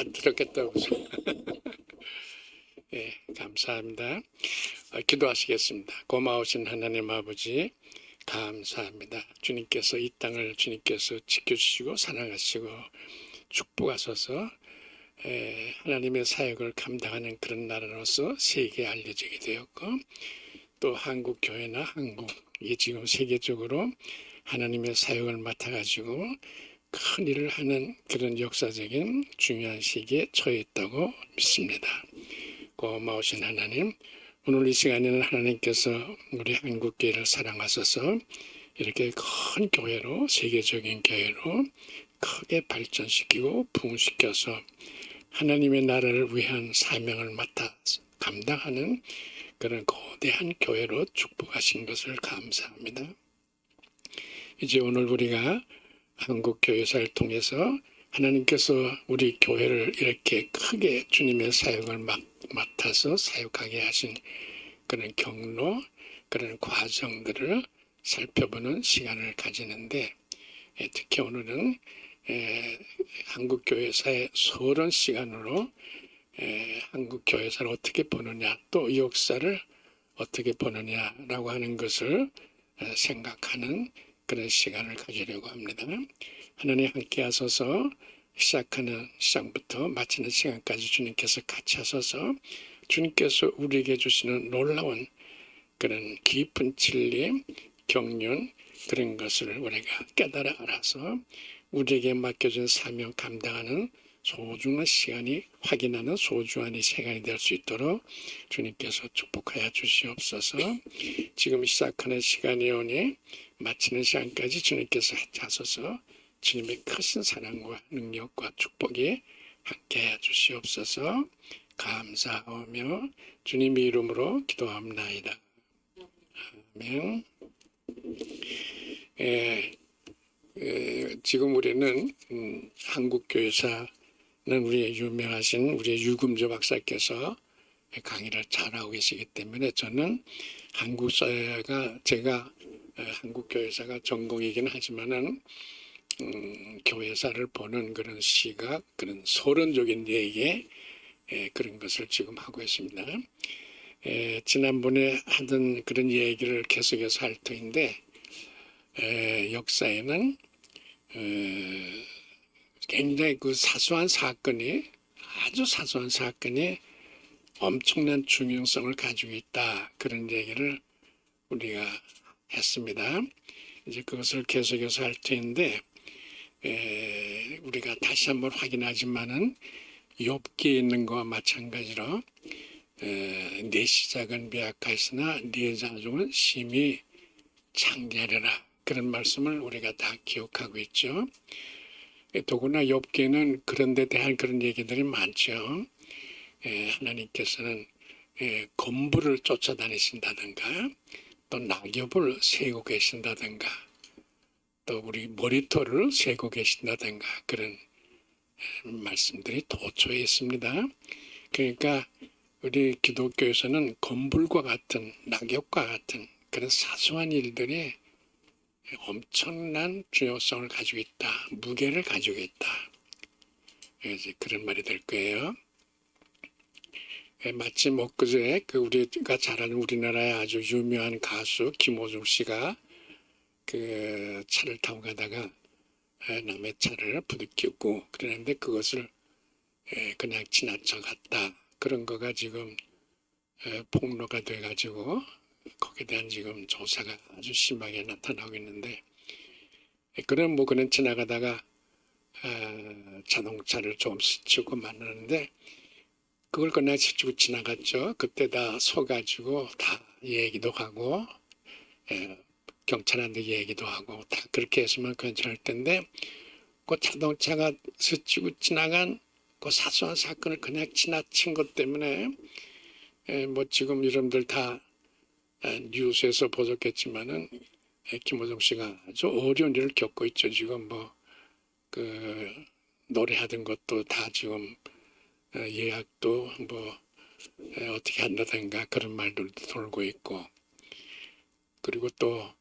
안 들었겠다고. 예, 감사합니다. 기도하시겠습니다. 고마우신 하나님 아버지, 감사합니다. 주님께서 이 땅을 주님께서 지켜주시고 사랑하시고 축복하셔서 하나님의 사역을 감당하는 그런 나라로서 세계에 알려지게 되었고, 또 한국 교회나 한국이 지금 세계적으로 하나님의 사역을 맡아가지고 큰 일을 하는 그런 역사적인 중요한 시기에 처해 있다고 믿습니다. 고마우신 하나님, 오늘 이 시간에는 하나님께서 우리 한국교회를 사랑하셔서 이렇게 큰 교회로, 세계적인 교회로 크게 발전시키고 부흥시켜서 하나님의 나라를 위한 사명을 맡아 감당하는 그런 거대한 교회로 축복하신 것을 감사합니다. 이제 오늘 우리가 한국교회사를 통해서 하나님께서 우리 교회를 이렇게 크게 주님의 사역을 맡아서 사역하게 하신 그런 경로, 그런 과정들을 살펴보는 시간을 가지는데, 특히 오늘은 한국교회사의 서론 시간으로 한국교회사를 어떻게 보느냐, 또 이 역사를 어떻게 보느냐라고 하는 것을 생각하는 그런 시간을 가지려고 합니다. 하나님 함께 하셔서 시작부터 마치는 시간까지 주님께서 같이 하셔서 주님께서 우리에게 주시는 놀라운 그런 깊은 진리, 경륜, 그런 것을 우리가 깨달아 알아서 우리에게 맡겨진 사명 감당하는 소중한 시간이, 확인하는 소중한 이 시간이 될 수 있도록 주님께서 축복하여 주시옵소서. 지금 시작하는 시간이 오니 마치는 시간까지 주님께서 하셔서 주님의 크신 사랑과 능력과 축복이 함께해 주시옵소서. 감사하며 주님의 이름으로 기도합나이다. 아멘. 지금 우리는 한국교회사는 우리의 유명하신 우리의 유금조 박사께서 강의를 잘하고 계시기 때문에 저는 한국사회가, 제가 한국교회사가 전공이긴 하지만은 교회사를 보는 그런 시각, 그런 서론적인 얘기, 그런 것을 지금 하고 있습니다. 지난번에 하던 그런 얘기를 계속해서 할 터인데, 역사에는 굉장히 그 사소한 사건이, 아주 사소한 사건이 엄청난 중요성을 가지고 있다, 그런 얘기를 우리가 했습니다. 이제 그것을 계속해서 할 터인데, 우리가 다시 한번 확인하지만은 욥기에 있는 것과 마찬가지로 내 시작은 미약하였으나 네 자종은 심히 창대하리라, 그런 말씀을 우리가 다 기억하고 있죠. 더구나 욥기에는 그런 데 대한 그런 얘기들이 많죠. 하나님께서는 건부를 쫓아다니신다든가, 또 낙엽을 세고 계신다든가, 또 우리 머리털을 세고 계신다든가, 그런 말씀들이 도처에 있습니다. 그러니까 우리 기독교에서는 건불과 같은, 낙엽과 같은 그런 사소한 일들이 엄청난 중요성을 가지고 있다, 무게를 가지고 있다, 이제 그런 말이 될 거예요. 마침 엊그제 우리가 잘 아는 우리나라의 아주 유명한 가수 김호중 씨가 그 차를 타고 가다가 남의 차를 부딪히고 그러는데 그것을 그냥 지나쳐 갔다, 그런 거가 지금 폭로가 돼가지고 거기에 대한 지금 조사가 아주 심하게 나타나고 있는데, 그는 그는 지나가다가 자동차를 좀 스치고 만나는데 그걸 그냥 스치고 지나갔죠. 그때 다 서가지고 다 얘기도 하고 경찰한테 얘기도 하고 다 그렇게 했으면 괜찮을 텐데, 그 자동차가 스치고 지나간 그 사소한 사건을 그냥 지나친 것 때문에 지금 여러분들 다 뉴스에서 보셨겠지만은 김호중 씨가 아주 어려운 일을 겪고 있죠. 지금 노래하던 것도 다 지금 예약도 어떻게 한다든가 그런 말들도 돌고 있고, 그리고 또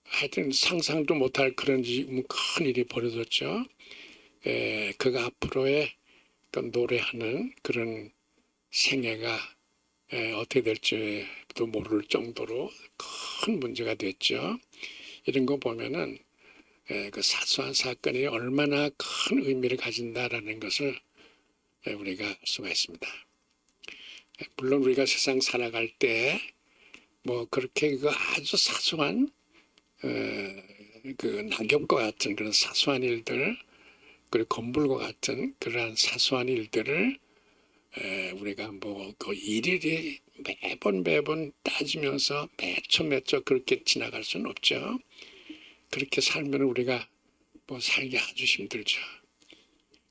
하여튼 상상도 못할 그런 큰 일이 벌어졌죠. 그가 앞으로의 그 노래하는 그런 생애가 어떻게 될지도 모를 정도로 큰 문제가 됐죠. 이런 거 보면은 그 사소한 사건이 얼마나 큰 의미를 가진다라는 것을 우리가 알 수가 있습니다. 물론 우리가 세상 살아갈 때 뭐 그렇게 그 아주 사소한 그 낙엽과 같은 그런 사소한 일들, 그리고 건물과 같은 그러한 사소한 일들을 우리가 뭐 그 일일이 매번 따지면서 매초 그렇게 지나갈 수는 없죠. 그렇게 살면 우리가 뭐 살기 아주 힘들죠.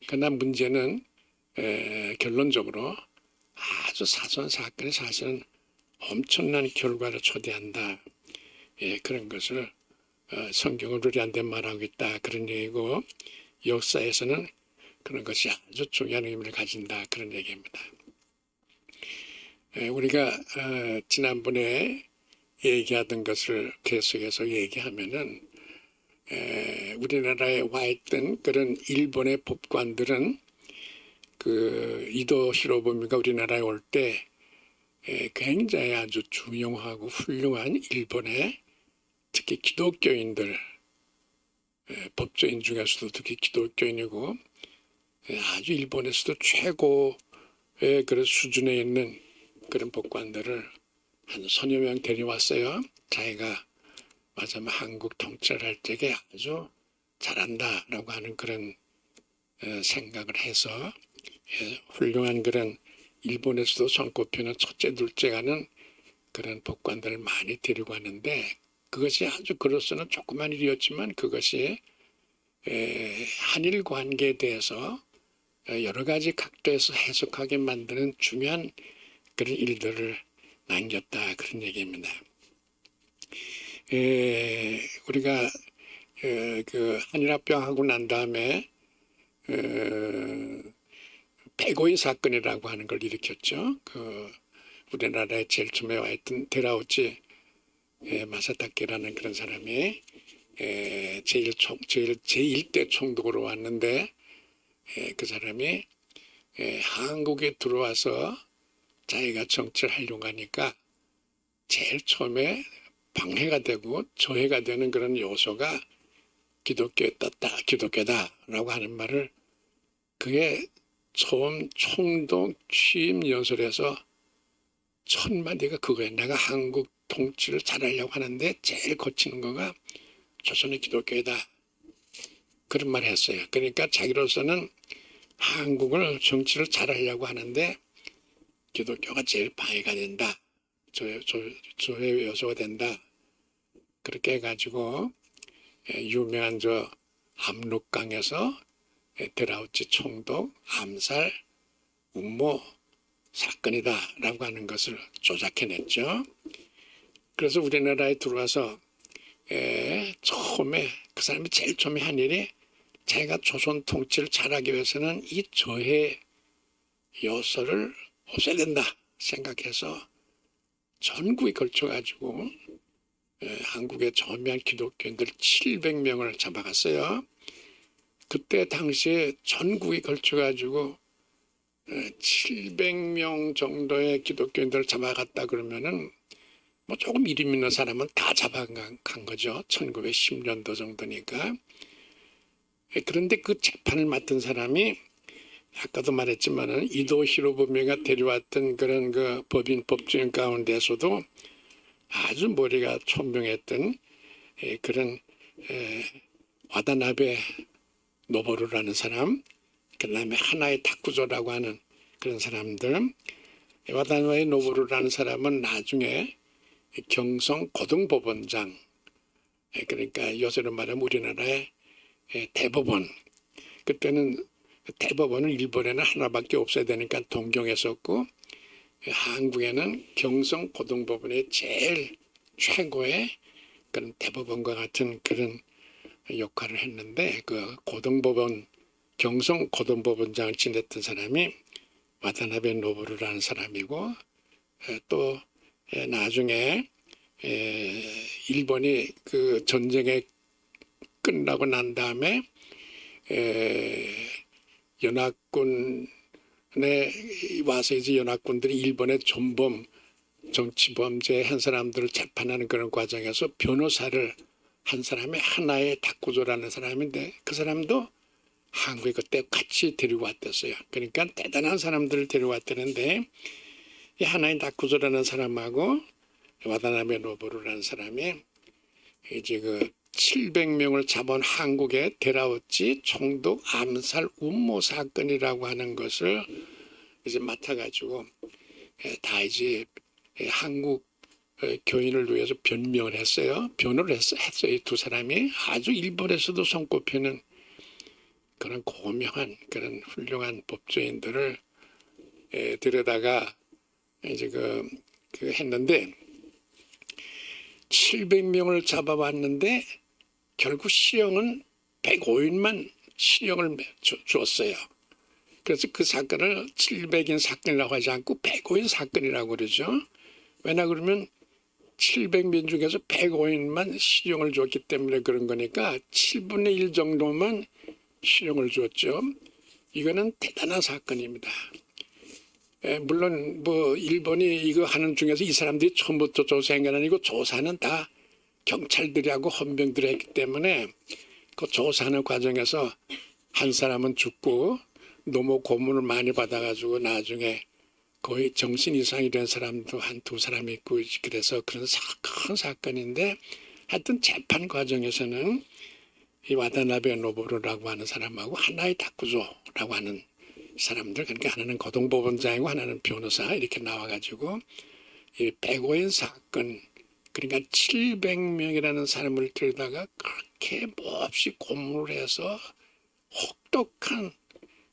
그러나 문제는 결론적으로 아주 사소한 사건이 사실은 엄청난 결과를 초래한다. 그런 것을 성경은 우리한테 말하고 있다. 그런 얘기고 역사에서는 그런 것이 아주 중요한 의미를 가진다. 그런 얘기입니다. 우리가 지난번에 얘기하던 것을 계속해서 얘기하면은 우리나라에 와 있던 그런 일본의 법관들은 그 이도 히로부미가 우리나라에 올 때 굉장히 아주 중용하고 훌륭한 일본의 특히 기독교인들, 법조인 중에서도 특히 기독교인이고 아주 일본에서도 최고의 그런 수준에 있는 그런 법관들을 한 서너 명 데려왔어요. 자기가 맞으면 한국 통치를 할 적에 아주 잘한다라고 하는 그런 생각을 해서 훌륭한 그런 일본에서도 손꼽히는 첫째 둘째가는 그런 법관들을 많이 데리고 왔는데 그것이 아주 그로서는 조그만 일이었지만 그것이 한일 관계에 대해서 여러 가지 각도에서 해석하게 만드는 중요한 그런 일들을 남겼다 그런 얘기입니다. 우리가 그 한일합병하고 난 다음에 백오인 사건이라고 하는 걸 일으켰죠. 그 우리나라에 제일 처음에 와 있던 데라우치 마사타케라는 그런 사람이 제1대 총독으로 왔는데 그 사람이 한국에 들어와서 자기가 정치를 하려고 하니까 제일 처음에 방해가 되고 저해가 되는 그런 요소가 기독교다라고 하는 말을 그게 처음 총독 취임 연설에서 첫 마디가 그거예요. 내가 한국 통치를 잘하려고 하는데 제일 거치는 거가 조선의 기독교이다. 그런 말을 했어요. 그러니까 자기로서는 한국을 정치를 잘하려고 하는데 기독교가 제일 방해가 된다. 조회 요소가 된다. 그렇게 해가지고 유명한 저 압록강에서 데라우치 총독 암살 음모 사건이다라고 하는 것을 조작해냈죠. 그래서 우리나라에 들어와서 처음에 그 사람이 제일 처음에 한 일이 자기가 조선 통치를 잘하기 위해서는 이 저해 요소를 없애야 된다 생각해서 전국에 걸쳐가지고 한국의 저명한 기독교인들 700명을 잡아갔어요. 그때 당시에 전국에 걸쳐가지고 700명 정도의 기독교인들을 잡아갔다 그러면은 뭐 조금 이름 있는 사람은 다 잡아간 거죠. 1910년도 정도니까. 그런데 그 재판을 맡은 사람이 아까도 말했지만은 이도 히로부미가 데려왔던 그런 그 법조인 가운데서도 아주 머리가 총명했던 그런 와다나베 노보루라는 사람, 그 다음에 하나의 다쿠조라고 하는 그런 사람들. 와다나베 노보루라는 사람은 나중에 경성 고등법원장, 그러니까 요새로 말하면 우리나라의 대법원. 그때는 대법원은 일본에는 하나밖에 없어야 되니까 동경했었고 한국에는 경성 고등법원의 제일 최고의 그런 대법원과 같은 그런 역할을 했는데 그 고등법원 경성 고등법원장을 지냈던 사람이 와타나베 노부루라는 사람이고 또 나중에 일본이 그 전쟁에 끝나고 난 다음에 연합군에 와서 이제 연합군들이 일본의 전범 정치범죄 한 사람들을 재판하는 그런 과정에서 변호사를 한 사람이 하나의 다쿠조라는 사람인데 그 사람도 한국에 그때 같이 데리고 왔댔어요. 그러니까 대단한 사람들을 데려왔다는데 이 하나의 다쿠조라는 사람하고 와다나베 노부루라는 사람이 이제 그 700명을 잡은 한국의 데라우치 총독 암살 음모 사건이라고 하는 것을 이제 맡아가지고 다 이제 한국 교인을 위해서 변명을 했어요. 변호를 했어요. 이 두 사람이 아주 일본에서도 손꼽히는 그런 고명한 그런 훌륭한 법조인들을 들여다가 이제 그 했는데 700명을 잡아왔는데 결국 실형은 105인만 실형을 주었어요. 그래서 그 사건을 700인 사건이라고 하지 않고 105인 사건이라고 그러죠. 왜냐 그러면 700명 중에서 105인만 실형을 줬기 때문에 그런 거니까 7분의 1 정도만 실형을 줬죠. 이거는 대단한 사건입니다. 물론 뭐 일본이 이거 하는 중에서 이 사람들이 처음부터 조사한 게 아니고 조사는 다 경찰들하고 헌병들이 했기 때문에 그 조사하는 과정에서 한 사람은 죽고 너무 고문을 많이 받아가지고 나중에 거의 정신 이상이 된 사람도 한 두 사람이 있고 그래서 그런 큰 사건인데 하여튼 재판 과정에서는 이 와다나베 노부루라고 하는 사람하고 하나의 다쿠조라고 하는 사람들 그러니까 하나는 고등법원장이고 하나는 변호사 이렇게 나와가지고 이 105인 사건 그러니까 700명이라는 사람을 들여다가 그렇게 몹시 고문을 해서 혹독한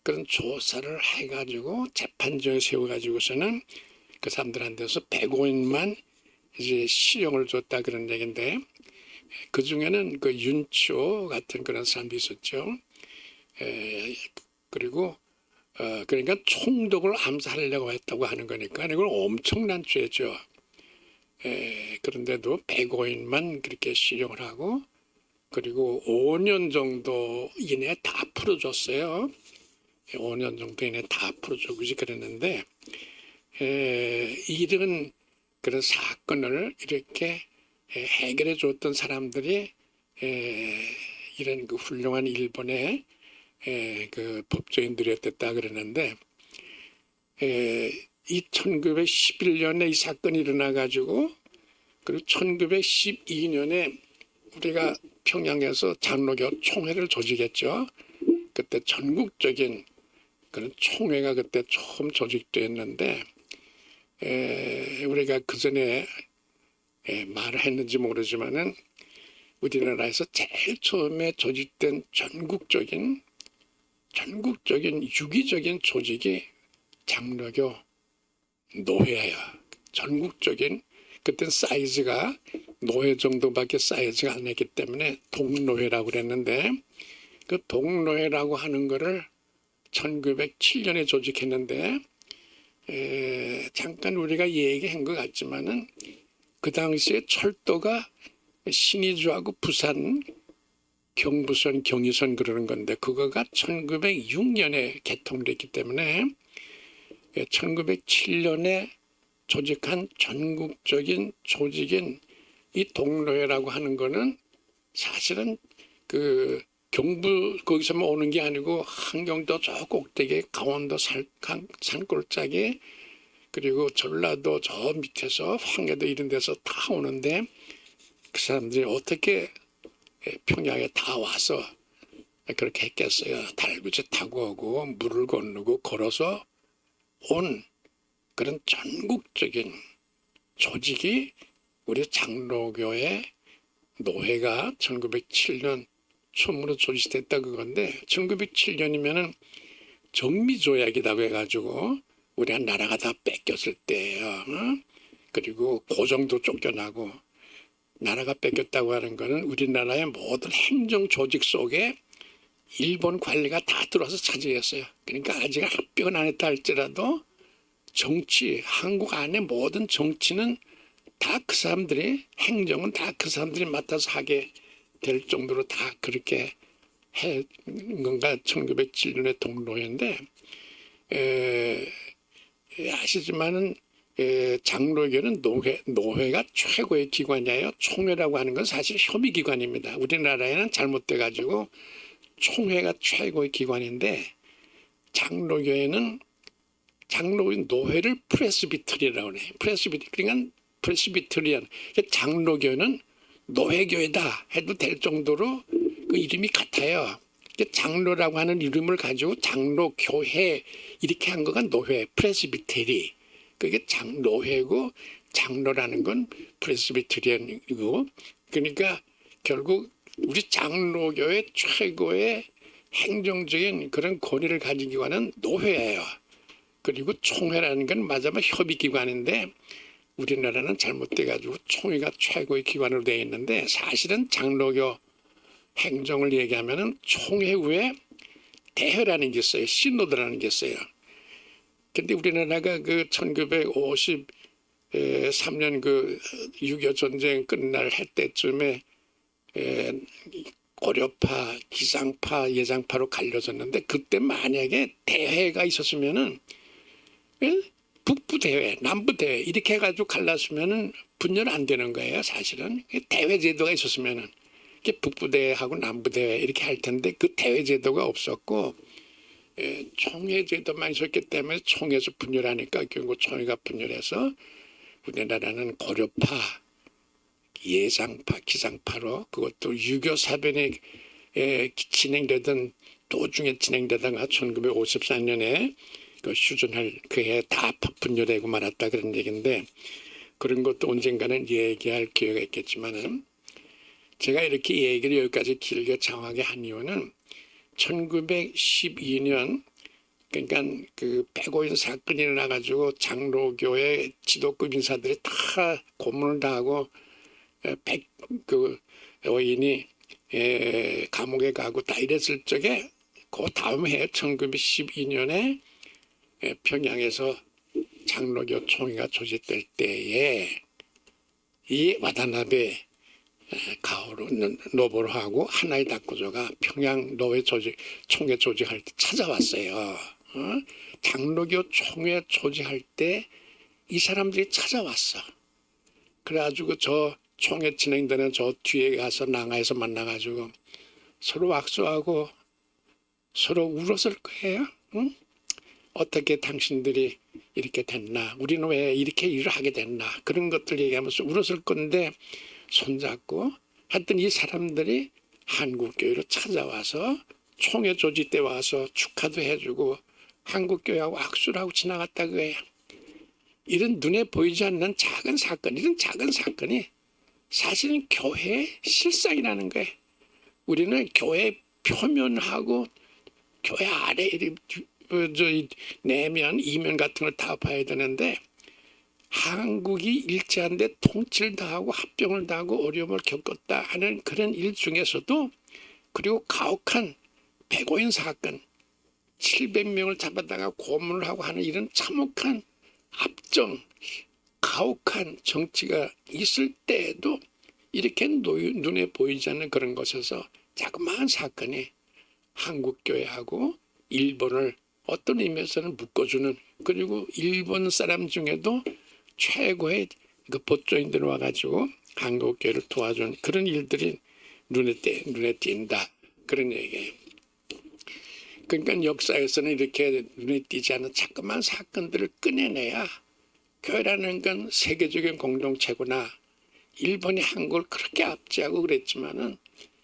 그런 조사를 해가지고 재판정에 세워가지고서는 그 사람들한테서 105인만 이제 실형을 줬다 그런 얘기인데 그 중에는 그 윤치호 같은 그런 사람도 있었죠. 그리고 그러니까 총독을 암살하려고 했다고 하는 거니까 이건 엄청난 죄죠. 그런데도 105인만 그렇게 실형을 하고 그리고 5년 정도 이내에 다 풀어줬어요. 5년 정도 이내에 다 풀어주고 그랬는데 이런 그런 사건을 이렇게 해결해 줬던 사람들이 이런 그 훌륭한 일본의 그 법조인들이었다 그러는데 이 1911년에 이 사건이 일어나가지고 그리고 1912년에 우리가 평양에서 장로교 총회를 조직했죠. 그때 전국적인 그런 총회가 그때 처음 조직됐는데 우리가 그 전에 말을 했는지 모르지만은 우리나라에서 제일 처음에 조직된 전국적인 유기적인 조직이 장로교 노회예요. 전국적인 그때 사이즈가 노회 정도밖에 사이즈가 안 했기 때문에 동노회라고 그랬는데 그 동노회라고 하는 거를 1907년에 조직했는데 잠깐 우리가 얘기한 것 같지만은 그 당시에 철도가 신의주하고 부산 경부선 경의선 그러는 건데 그거가 1906년에 개통됐기 때문에 1907년에 조직한 전국적인 조직인 이 동로회라고 하는 거는 사실은 그 경부 거기서만 오는 게 아니고 한경도 저 꼭대기 강원도 산골짜기 그리고 전라도 저 밑에서 황해도 이런 데서 다 오는데 그 사람들이 어떻게 평양에 다 와서 그렇게 했겠어요. 달구지 타고 오고 물을 건너고 걸어서 온 그런 전국적인 조직이 우리 장로교의 노회가 1907년 처음으로 조직됐다 그건데 1907년이면은 정미조약이라고 해가지고 우리가 나라가 다 뺏겼을 때예요. 그리고 고정도 쫓겨나고 나라가 뺏겼다고 하는 것은 우리나라의 모든 행정 조직 속에 일본 관리가 다 들어와서 차지했어요. 그러니까 아직 합병은 안 했다 할지라도 정치, 한국 안에 모든 정치는 다 그 사람들이 행정은 다 그 사람들이 맡아서 하게 될 정도로 다 그렇게 해 건가 1907년에 동로회인데 아시지만은 장로교는 노회가 최고의 기관이에요. 총회라고 하는 건 사실 협의기관입니다. 우리나라에는 잘못돼 가지고 총회가 최고의 기관인데 장로교회는 노회를 프레스비터리라고 해요. 그러니까 프레스비터리안. 장로교는 노회교회다 해도 될 정도로 그 이름이 같아요. 장로라고 하는 이름을 가지고 장로교회 이렇게 한 거가 노회, 프레스비테리. 그게 노회고 장로라는 건 프레스비테리안이고, 그러니까 결국 우리 장로교회 최고의 행정적인 그런 권위를 가진 기관은 노회예요. 그리고 총회라는 건 맞아면 협의기관인데 우리나라는 잘못돼 가지고 총회가 최고의 기관으로 되어 있는데, 사실은 장로교 행정을 얘기하면은 총회 후에 대회라는 게 있어요. 시노드라는 게 있어요. 근데 우리나라가 그 1953년 그 6.25 전쟁 끝날 해 때쯤에 고려파, 기상파, 예장파로 갈려졌는데, 그때 만약에 대회가 있었으면은 북부 대회, 남부 대회 이렇게 해가지고 갈랐으면은 분열 안 되는 거예요. 사실은 대회 제도가 있었으면은 북부 대회하고 남부 대회 이렇게 할 텐데 그 대회 제도가 없었고 총회 제도만 있었기 때문에 총회에서 분열하니까 결국 총회가 분열해서 우리나라는 고려파, 예장파, 기상파로, 그것도 유교 사변에 진행되던 도중에 진행되다가 1954년에 그 휴전할 그해 다 분열되고 말았다 그런 얘기인데, 그런 것도 언젠가는 얘기할 기회가 있겠지만은 제가 이렇게 얘기를 여기까지 길게 장하게 한 이유는 1912년 그러니까 그 백오인 사건이 일어나가지고 장로교회 지도급 인사들이 다 고문을 당하고 그 오인이 감옥에 가고 다 이랬을 적에 그 다음 해 1912년에 평양에서 장로교 총회가 조직될 때에 이 와다나베 가오루 노보로하고 하나의 다쿠조가 평양 노회 총회 조직할 때 찾아왔어요. 장로교 총회 조직할 때 이 사람들이 찾아왔어. 그래가지고 저 총회 진행되는 저 뒤에 가서 낭하에서 만나가지고 서로 악수하고 서로 울었을 거예요. 응? 어떻게 당신들이 이렇게 됐나, 우리는 왜 이렇게 일을 하게 됐나, 그런 것들 얘기하면서 울었을 건데 손잡고 하여튼 이 사람들이 한국교회로 찾아와서 총회 조직 때 와서 축하도 해주고 한국교회하고 악수를 하고 지나갔다 그거예요. 이런 눈에 보이지 않는 작은 사건, 이런 작은 사건이 사실은 교회의 실상이라는 거예요. 우리는 교회 표면하고 교회 아래 내면, 이면 같은 걸 다 봐야 되는데, 한국이 일제한데 통치를 당하고 합병을 당하고 어려움을 겪었다 하는 그런 일 중에서도, 그리고 가혹한 백오인 사건 700명을 잡아다가 고문을 하고 하는 이런 참혹한 압정, 가혹한 정치가 있을 때에도 이렇게 눈에 보이지 않는 그런 것에서 자그마한 사건이 한국교회하고 일본을 어떤 의미에서는 묶어주는, 그리고 일본 사람 중에도 최고의 그 보조인들 와가지고 한국교회를 도와준 그런 일들이 눈에 띈다, 그런 얘기예요. 그러니까 역사에서는 이렇게 눈에 띄지 않는 자그마한 사건들을 꺼내내야 교회라는 건 세계적인 공동체구나. 일본이 한국을 그렇게 압제하고 그랬지만은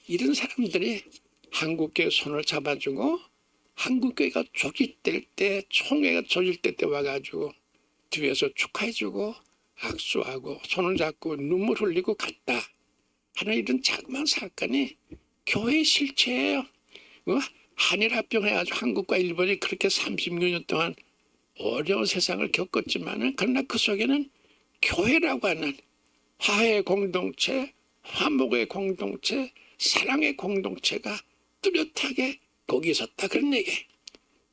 이런 사람들이 한국교회 손을 잡아주고 한국교회가 조직될 때, 총회가 조직될 때 와가지고 뒤에서 축하해주고 악수하고 손을 잡고 눈물 흘리고 갔다 하는 이런 자그마한 사건이 교회의 실체예요. 한일합병해가지고 한국과 일본이 그렇게 36년 동안 어려운 세상을 겪었지만은, 그러나 그 속에는 교회라고 하는 화해의 공동체, 화목의 공동체, 사랑의 공동체가 뚜렷하게 거기 있었다, 그런 얘기.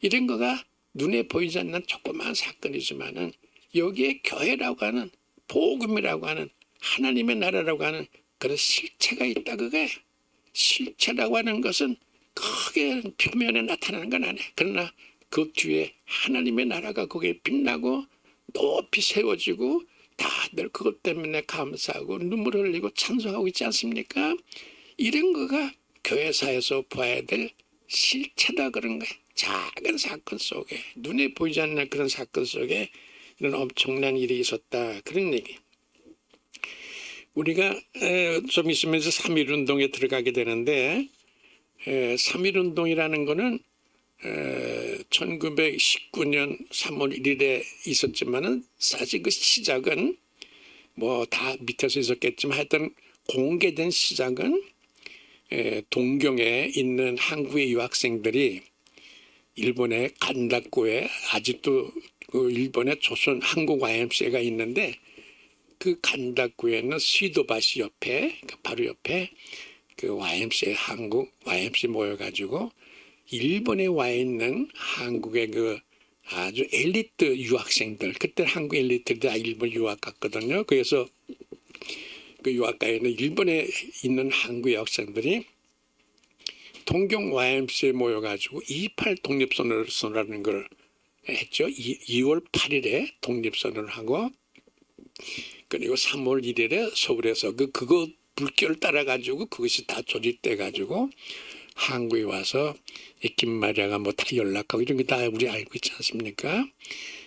이런 거가 눈에 보이지 않는 조그마한 사건이지만은 여기에 교회라고 하는, 복음이라고 하는, 하나님의 나라라고 하는 그런 실체가 있다, 그거예요. 실체라고 하는 것은 크게 표면에 나타나는 건 아니에요. 그러나 그 뒤에 하나님의 나라가 거기에 빛나고 높이 세워지고 다들 그것 때문에 감사하고 눈물 흘리고 찬송하고 있지 않습니까? 이런 거가 교회사에서 봐야 될 실체다 그런 거예요. 작은 사건 속에, 눈에 보이지 않는 그런 사건 속에 이런 엄청난 일이 있었다, 그런 얘기. 우리가 좀 있으면 3.1운동에 들어가게 되는데 3.1운동이라는 거는 1919년 3월 1일에 있었지만은 사실 그 시작은 뭐 다 밑에서 있었겠지만 하여튼 공개된 시작은 동경에 있는 한국의 유학생들이 일본의 간다쿠에 아직도 그 일본의 조선 한국 YMCA가 있는데 그 간다쿠에는 시도바시 옆에 바로 옆에 그 YMCA 한국 YMCA 모여가지고 일본에 와 있는 한국의 그 아주 엘리트 유학생들, 그때 한국 엘리트들이 다 일본 유학 갔거든요. 그래서 그 유학가에는 일본에 있는 한국 유학생들이 동경 YMCA에 모여가지고 2.8 독립선언이라는 걸 했죠. 2월 8일에 독립선언을 하고 그리고 3월 1일에 서울에서 그거 물결을 따라가지고 그것이 다 조직돼가지고 한국에 와서 김마리아가 뭐 다 연락하고 이런 거 다 우리 알고 있지 않습니까?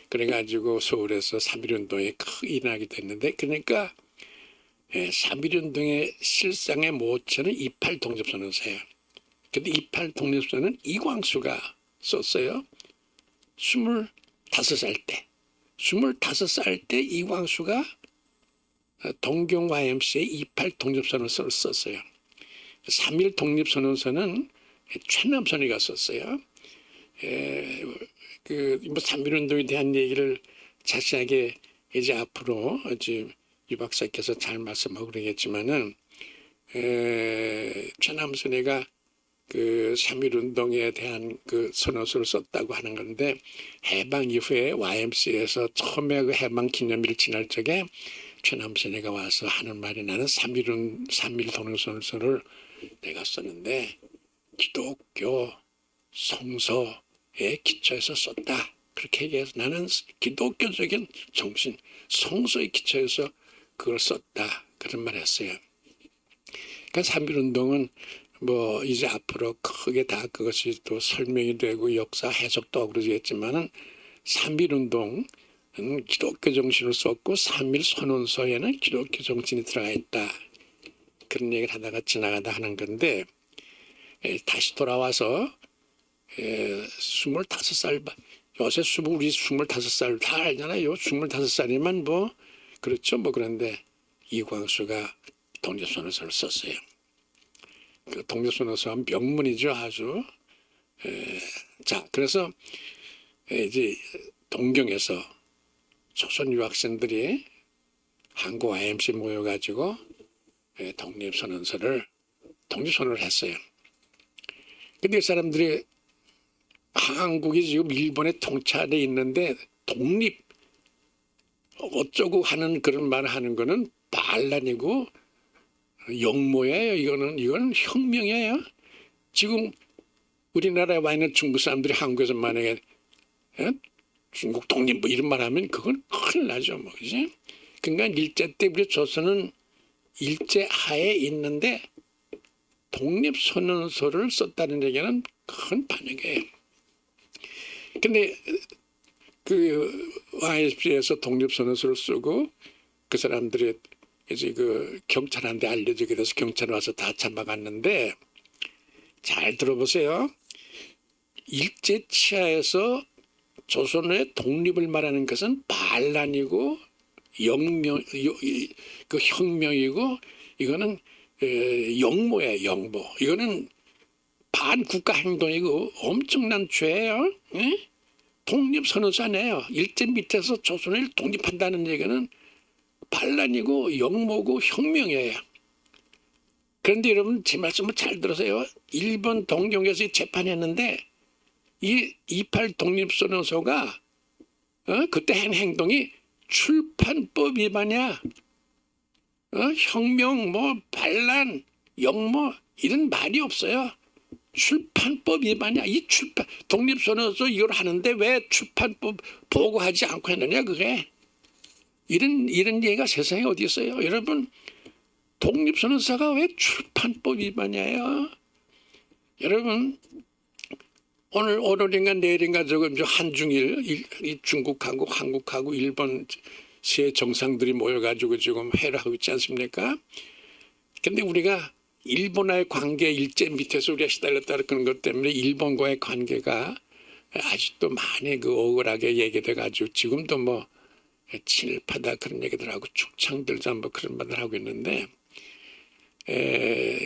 그래가지고 서울에서 3.1운동이 크게 일어나게 됐는데 그러니까 3.1운동의 실상의 모처는 2.8 독립선언서예요. 근데 2.8 독립선언은 이광수가 썼어요. 25살 때. 25살 때 이광수가 동경 YMCA 2.8 독립선언서를 썼어요. 3.1 독립선언서는 최남선이가 썼어요. 뭐 3.1운동에 대한 얘기를 자세하게 이제 앞으로 지금 유 박사께서 잘 말씀하고 그러겠지만은 최남선이가 그 3.1운동에 대한 그 선언서를 썼다고 하는 건데 해방 이후에 YMCA에서 처음에 그 해방 기념일 지날 적에 최남선이가 와서 하는 말이 나는 3.1 독립선언서를 내가 썼는데 기독교 성서에 기초해서 썼다. 그렇게 얘기해서 나는 기독교적인 정신, 성서에 기초해서 그걸 썼다. 그런 말 했어요. 그러니까 3.1운동은 뭐 이제 앞으로 크게 다 그것이 또 설명이 되고 역사 해석도 하고 그러겠지만은 3.1운동은 기독교 정신을 썼고 3.1 선언서에는 기독교 정신이 들어가 있다. 그런 얘기를 하다가 지나가다 하는 건데 다시 돌아와서 25살 요새 우리 25살 다 알잖아요. 25살이면 뭐 그렇죠. 뭐 그런데 이광수가 독립선언서를 썼어요. 그 독립선언서 명문이죠. 아주. 자, 그래서 이제 동경에서 조선 유학생들이 한국 YMCA 모여가지고 독립선언을 했어요. 근데 이 사람들이 한국이 지금 일본에 통찰돼 있는데 독립 어쩌고 하는 그런 말을 하는 거는 반란이고 역모예요. 이거는 혁명이에요. 지금 우리나라에 와 있는 중국 사람들이 한국에서 만약에 중국 독립 뭐 이런 말 하면 그건 큰일 나죠. 뭐, 그지? 그러니까 일제 때 우리 조선은 일제 하에 있는데 독립선언서를 썼다는 얘기는 큰 반역이에요. 근데 그 YSP에서 독립선언서를 쓰고 그 사람들이 이제 그 경찰한테 알려지게 돼서 경찰 와서 다 잡아갔는데 잘 들어보세요. 일제 치하에서 조선의 독립을 말하는 것은 반란이고 그 혁명이고 이거는 역모예요. 역모. 이거는 반국가 행동이고 엄청난 죄예요. 독립선언서네요. 일제 밑에서 조선을 독립한다는 얘기는 반란이고 역모고 혁명이에요. 그런데 여러분 제 말씀을 잘 들으세요. 일본 동경에서 재판했는데 이 2.8 독립선언서가 그때 한 행동이 출판법 위반이야. 혁명 뭐 반란 역모 이런 말이 없어요. 출판법 위반이야. 이 출판 독립선언서 이걸 하는데 왜 출판법 보고하지 않고 했느냐 그게. 이런 얘기가 세상에 어디 있어요. 여러분 독립선언서가 왜 출판법 위반이에요. 여러분 오늘인가 내일인가 저거 한중일 이 중국하고 한국하고 일본 세 정상들이 모여가지고 지금 회의를 하고 있지 않습니까? 근데 우리가 일본과의 관계 일제 밑에서 우리가 시달렸다 그런 것 때문에 일본과의 관계가 아직도 많이 그 억울하게 얘기돼 가지고 지금도 뭐 친일파다 그런 얘기들 하고 축창들자 뭐 그런 말들 하고 있는데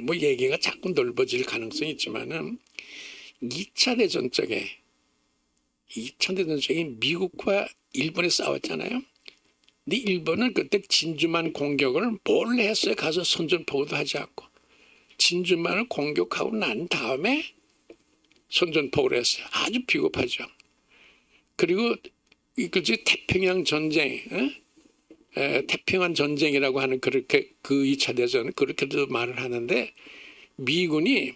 뭐 얘기가 자꾸 넓어질 가능성이 있지만은 2차 대전 쪽에 미국과 일본이 싸웠잖아요. 근데 일본은 그때 진주만 공격을 몰래 했어요. 가서 선전포고도 하지 않고 진주만을 공격하고 난 다음에 선전포고를 했어요. 아주 비겁하죠. 그리고 이것이 태평양 전쟁, 태평양 전쟁이라고 하는 그렇게 그 2차 대전 그렇게도 말을 하는데 미군이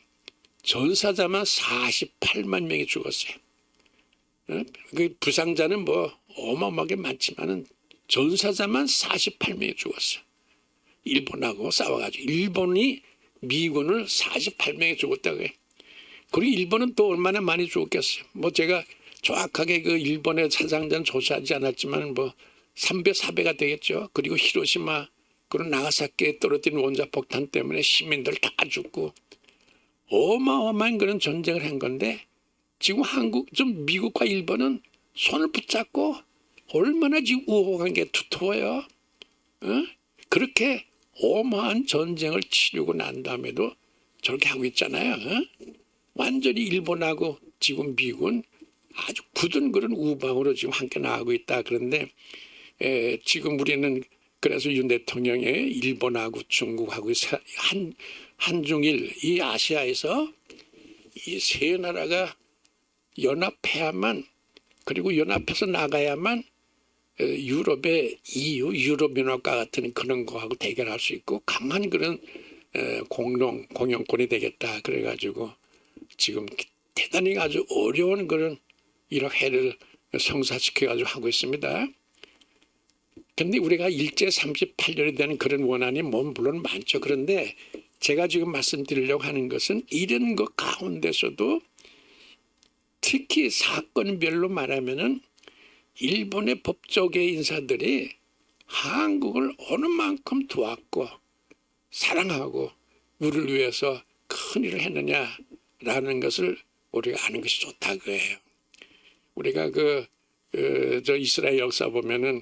전사자만 48만 명이 죽었어요. 그 부상자는 뭐 어마어마하게 많지만은 전사자만 48명이 죽었어요. 일본하고 싸워가지고 일본이 미군을 48명이 죽었다고 해요. 그리고 일본은 또 얼마나 많이 죽었겠어요. 뭐 제가 정확하게 그 일본의 사상자는 조사하지 않았지만 뭐 3배, 4배가 되겠죠. 그리고 히로시마 그리고 나가사키에 떨어진 원자폭탄 때문에 시민들 다 죽고 어마어마한 그런 전쟁을 한 건데 지금 미국과 일본은 손을 붙잡고 얼마나 지금 우호관계 두터워요. 그렇게 어마한 전쟁을 치르고 난 다음에도 저렇게 하고 있잖아요. 완전히 일본하고 지금 미국은 아주 굳은 그런 우방으로 지금 함께 나가고 있다. 그런데 지금 우리는 그래서 윤 대통령이 일본하고 중국하고 한중일 이 아시아에서 이 세 나라가 연합해야만 그리고 연합해서 나가야만 유럽의 EU 유럽연합과 같은 그런 거하고 대결할 수 있고 강한 그런 공영권이 되겠다. 그래가지고 지금 대단히 아주 어려운 그런 일회를 성사시켜가지고 하고 있습니다. 근데 우리가 일제 38년에 대한 그런 원한이 물론 많죠. 그런데 제가 지금 말씀드리려고 하는 것은 이런 것 가운데서도 특히 사건별로 말하면은 일본의 법조계 인사들이 한국을 어느 만큼 도왔고 사랑하고 우리를 위해서 큰 일을 했느냐라는 것을 우리가 아는 것이 좋다 그예요. 우리가 저 이스라엘 역사 보면은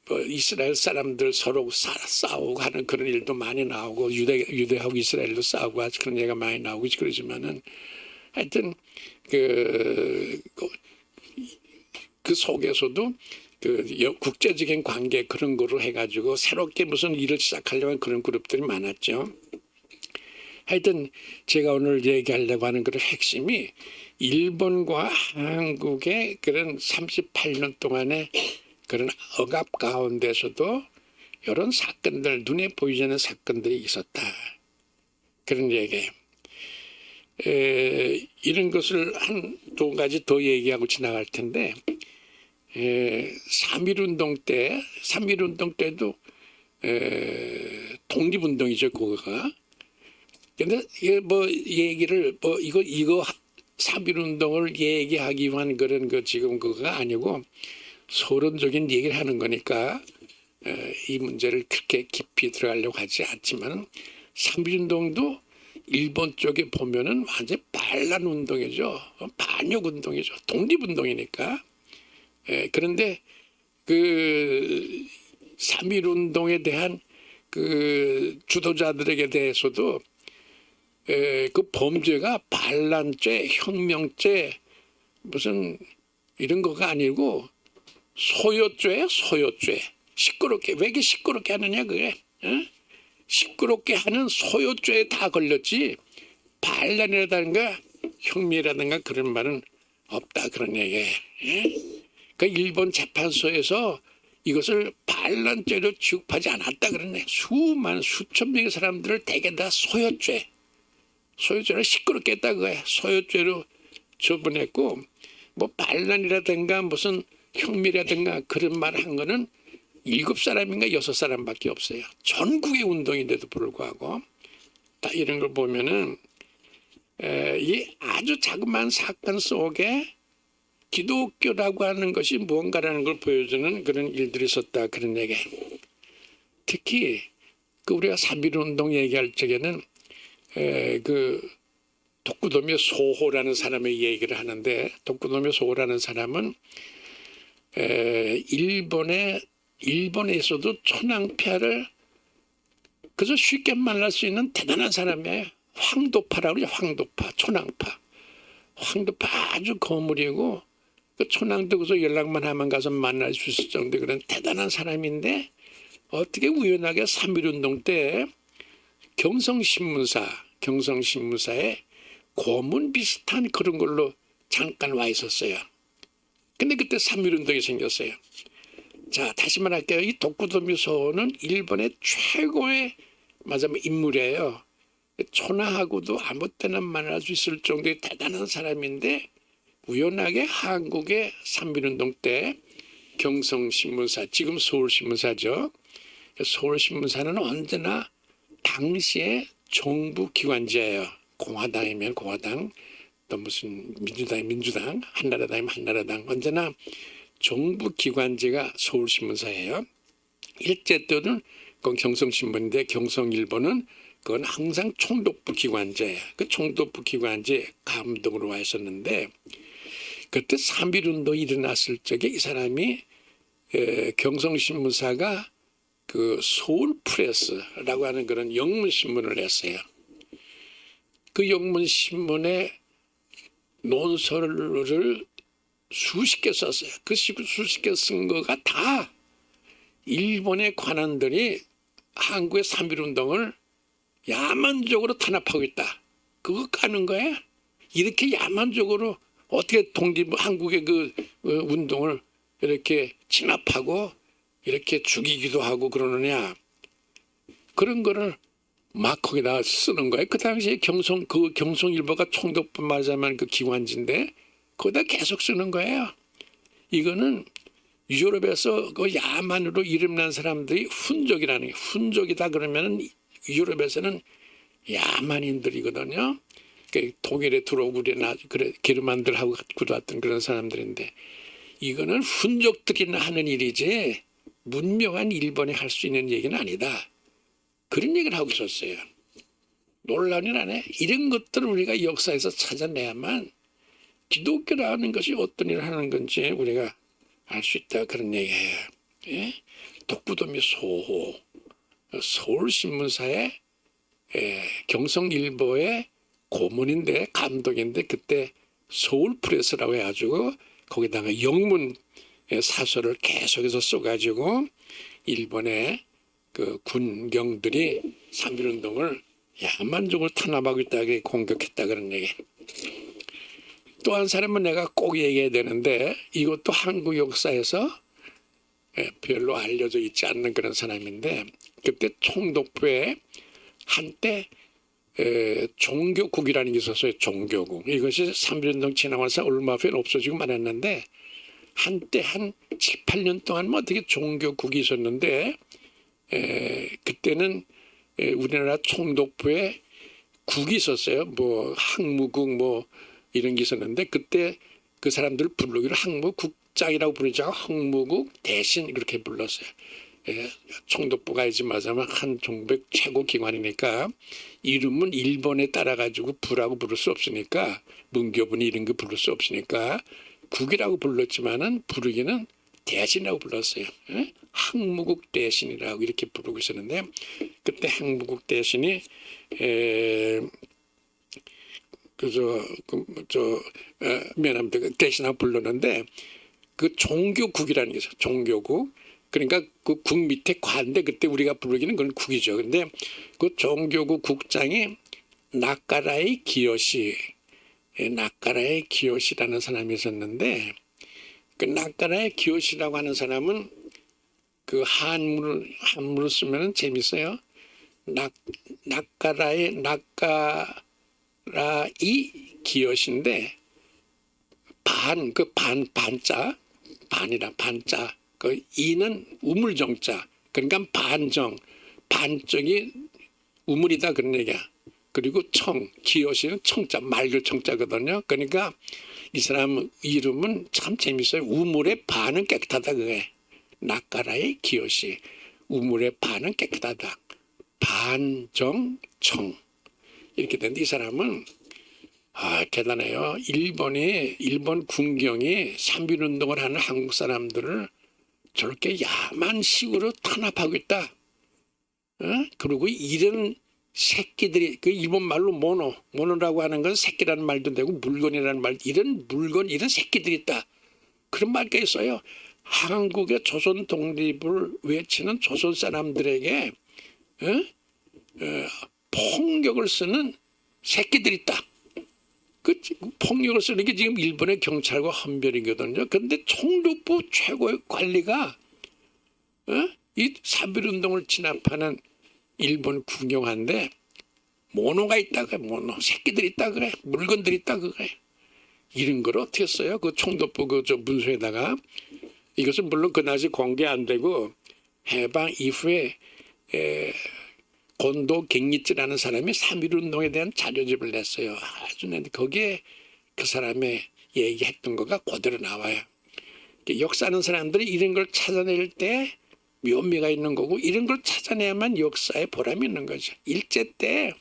뭐 이스라엘 사람들 서로 싸우고 하는 그런 일도 많이 나오고 유대하고 이스라엘도 싸우고 그런 얘기가 많이 나오고 그러지만은 하여튼 그 속에서도 국제적인 관계 그런 거로 해가지고 새롭게 무슨 일을 시작하려는 그런 그룹들이 많았죠. 하여튼 제가 오늘 얘기하려고 하는 그런 핵심이 일본과 한국의 그런 38년 동안의 그런 억압 가운데서도 이런 사건들 눈에 보이지 않는 사건들이 있었다. 그런 얘기예요. 이런 것을 한두 가지 더 얘기하고 지나갈 텐데 3.1운동 때도 독립운동이죠 그거가. 근데 뭐 얘기를 이거 3.1운동을 얘기하기 위한 그런 지금 그거가 아니고 서론적인 얘기를 하는 거니까 이 문제를 그렇게 깊이 들어가려고 하지 않지만 3.1운동도 일본 쪽에 보면은 완전 반란 운동이죠. 반역 운동이죠. 독립운동이니까. 그런데 그 3.1 운동에 대한 그 주도자들에게 대해서도 그 범죄가 반란죄, 혁명죄 무슨 이런 거가 아니고 소요죄예요. 소요죄. 시끄럽게 왜 이렇게 시끄럽게 하느냐 그게. 시끄럽게 하는 소요죄에 다 걸렸지 반란이라든가 혁명이라든가 그런 말은 없다 그런 얘기예요. 그 일본 재판소에서 이것을 반란죄로 취급하지 않았다 그러네. 수천 명의 사람들을 대개 다 소요죄 소유죄를 시끄럽게 했다 그거야. 소유죄로 처분했고 뭐 반란이라든가 무슨 혁명이라든가 그런 말 한 거는 7사람인가 6사람밖에 없어요. 전국의 운동인데도 불구하고 딱 이런 걸 보면은 이 아주 자그마한 사건 속에 기독교라고 하는 것이 무언가라는 걸 보여주는 그런 일들이 있었다 그런 얘기. 특히 그 우리가 3.1운동 얘기할 적에는 그 독구도미 소호라는 사람의 얘기를 하는데 독구도미 소호라는 사람은 일본에서도 초낭파를 그저 쉽게 만날 수 있는 대단한 사람이에요. 황도파라고 그러죠. 황도파, 초낭파. 황도파 아주 거물이고 그 초낭도 그저 연락만 하면 가서 만날 수 있을 정도의 그런 대단한 사람인데 어떻게 우연하게 3.1운동 때 경성신문사에 고문 비슷한 그런 걸로 잠깐 와 있었어요. 근데 그때 3.1운동이 생겼어요. 자, 다시 말할게요. 이 독구도미 소호는 일본의 최고의 맞으면 인물이에요. 초나하고도 아무 때나 만날 수 있을 정도의 대단한 사람인데 우연하게 한국의 3.1운동 때 경성신문사, 지금 서울신문사죠. 서울신문사는 언제나 당시의 정부기관지예요. 공화당이면 공화당, 또 무슨 민주당이면 민주당, 한나라당이면 한나라당, 언제나 정부기관지가 서울신문사예요. 일제 때는 그건 경성신문인데 경성일보는 그건 항상 총독부 기관지예요. 그 총독부 기관지 감독으로 와 있었는데 그때 3.1운동이 일어났을 적에 이 사람이 경성신문사가 그 서울프레스라고 하는 그런 영문신문을 냈어요. 그 영문신문에 논설을 수십 개 썼어요. 그 수십 개 쓴 거가 다 일본의 관원들이 한국의 3.1운동을 야만적으로 탄압하고 있다. 그거 까는 거야? 이렇게 야만적으로 어떻게 한국의 그 운동을 이렇게 진압하고 이렇게 죽이기도 하고 그러느냐. 그런 거를 막 거기다 쓰는 거예요. 그 당시에 경성일보가 총독부 말하자면 그 기관지인데 거기다 계속 쓰는 거예요. 이거는 유럽에서 그 야만으로 이름난 사람들이 훈족이라는 게 훈족이다 그러면은 유럽에서는 야만인들이거든요. 독일에 들어오고 그래 게르만들하고 들어왔던 그런 사람들인데 이거는 훈족들이나 하는 일이지 문명한 일본이 할 수 있는 얘기는 아니다. 그런 얘기를 하고 있었어요. 논란이 나네. 이런 것들을 우리가 역사에서 찾아내야만 기독교라는 것이 어떤 일을 하는 건지 우리가 알 수 있다 그런 얘기예요. 예? 독구도미 소호 서울신문사의 경성일보의 고문인데 감독인데 그때 서울프레스라고 해가지고 거기다가 영문 사설을 계속해서 써가지고 일본의 그 군경들이 3.1운동을 야만적으로 탄압하고 있다 공격했다 그런 얘기. 또 한 사람은 내가 꼭 얘기해야 되는데 이것도 한국 역사에서 별로 알려져 있지 않는 그런 사람인데 그때 총독부에 한때 종교국이라는 게 있었어요. 종교국. 이것이 3.1운동 지나와서 얼마 후에 없어지고 말았는데 한때 한 7, 8년 동안 뭐 어떻게 종교국이 있었는데 그때는 우리나라 총독부에 국이 있었어요. 뭐 항무국 뭐 이런 게 있었는데 그때 그 사람들 부르기를 항무국장이라고 부르지 않고 항무국 대신 이렇게 불렀어요. 총독부가 이제 말하자면 한 정부의 최고 기관이니까 이름은 일본에 따라 가지고 부라고 부를 수 없으니까 문교분이 이런 거 부를 수 없으니까 국이라고 불렀지만은 부르기는 대신이라고 불렀어요. 항무국 대신이라고 이렇게 부르고 있었는데 그때 항무국 대신이 미안합니다. 대신하고 불렀는데 그 종교국이라는 게 있어요. 종교국. 그러니까 그 국 밑에 관데 그때 우리가 부르기는 그건 국이죠. 근데 그 종교국 국장이 나카라의 기요시라는 사람이 있었는데 그 나카라의 기요시라고 하는 사람은 그 한문을 쓰면은 재밌어요. 나카라의 낙가 기엇인데 반자 반이라 반자 그 이는 우물정자 그러니까 반정이 우물이다 그런 얘기야. 그리고 기엇이는 청자 맑을 청자거든요. 그러니까 이 사람 이름은 참 재밌어요. 우물의 반은 깨끗하다 그게. 낯가라의 기엇이 우물의 반은 깨끗하다. 반정청 이렇게 되는데 이 사람은 대단해요. 일본 군경이 3.1운동을 하는 한국 사람들을 저렇게 야만식으로 탄압하고 있다. 그리고 이런 새끼들이 그 일본 말로 모노라고 하는 건 새끼라는 말도 되고 물건이라는 말 이런 새끼들이 있다. 그런 말까지 써요. 한국의 조선 독립을 외치는 조선 사람들에게 폭력을 쓰는 새끼들이 있다. 그 폭력을 쓰는 게 지금 일본의 경찰과 헌병이거든요. 그런데 총독부 최고의 관리가 이 3.1운동을 진압하는 일본 군경한데 모노가 있다 그래. 모노 새끼들이 있다 그래. 물건들이 있다 그래. 이런 걸 어떻게 써요? 그 총독부 저 문서에다가 이것은 물론 그다지 공개 안 되고 해방 이후에 곤도 갱리치라는 사람이 3.1운동에 대한 자료집을 냈어요. 아주 거기에 그 사람의 얘기했던 거가 그대로 나와요. 역사하는 사람들이 이런 걸 찾아낼 때 묘미가 있는 거고 이런 걸 찾아내야만 역사에 보람이 있는 거죠. 일제 때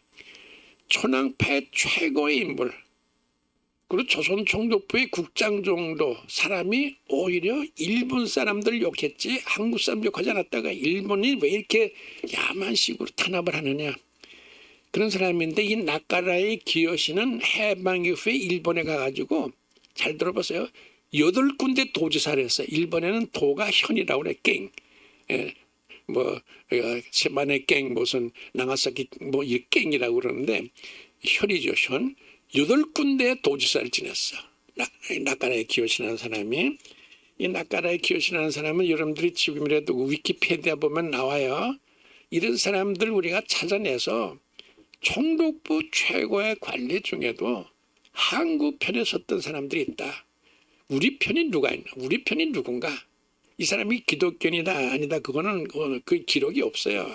천황폐 최고의 인물 그리고 조선 총독부의 국장 정도 사람이 오히려 일본 사람들 욕했지 한국 사람 욕하지 않았다가 일본이 왜 이렇게 야만식으로 탄압을 하느냐 그런 사람인데 이 낯가라의 기요시는 해방 이후에 일본에 가가지고 잘 들어보세요. 8군데 도지사를 했어요. 일본에는 도가 현이라고 그래. 갱. 시마네 갱 무슨 나가사키 이 갱이라고 그러는데 현이죠. 현. 8군데 도지사를 지냈어. 낯가라의 기요시라는 사람이. 이 낯가라의 기요시라는 사람은 여러분들이 지금이라도 위키피디아 보면 나와요. 이런 사람들 우리가 찾아내서 총독부 최고의 관리 중에도 한국 편에 섰던 사람들이 있다. 우리 편이 누가 있나? 우리 편이 누군가? 이 사람이 기독교인이다 아니다 그거는 그 기록이 없어요.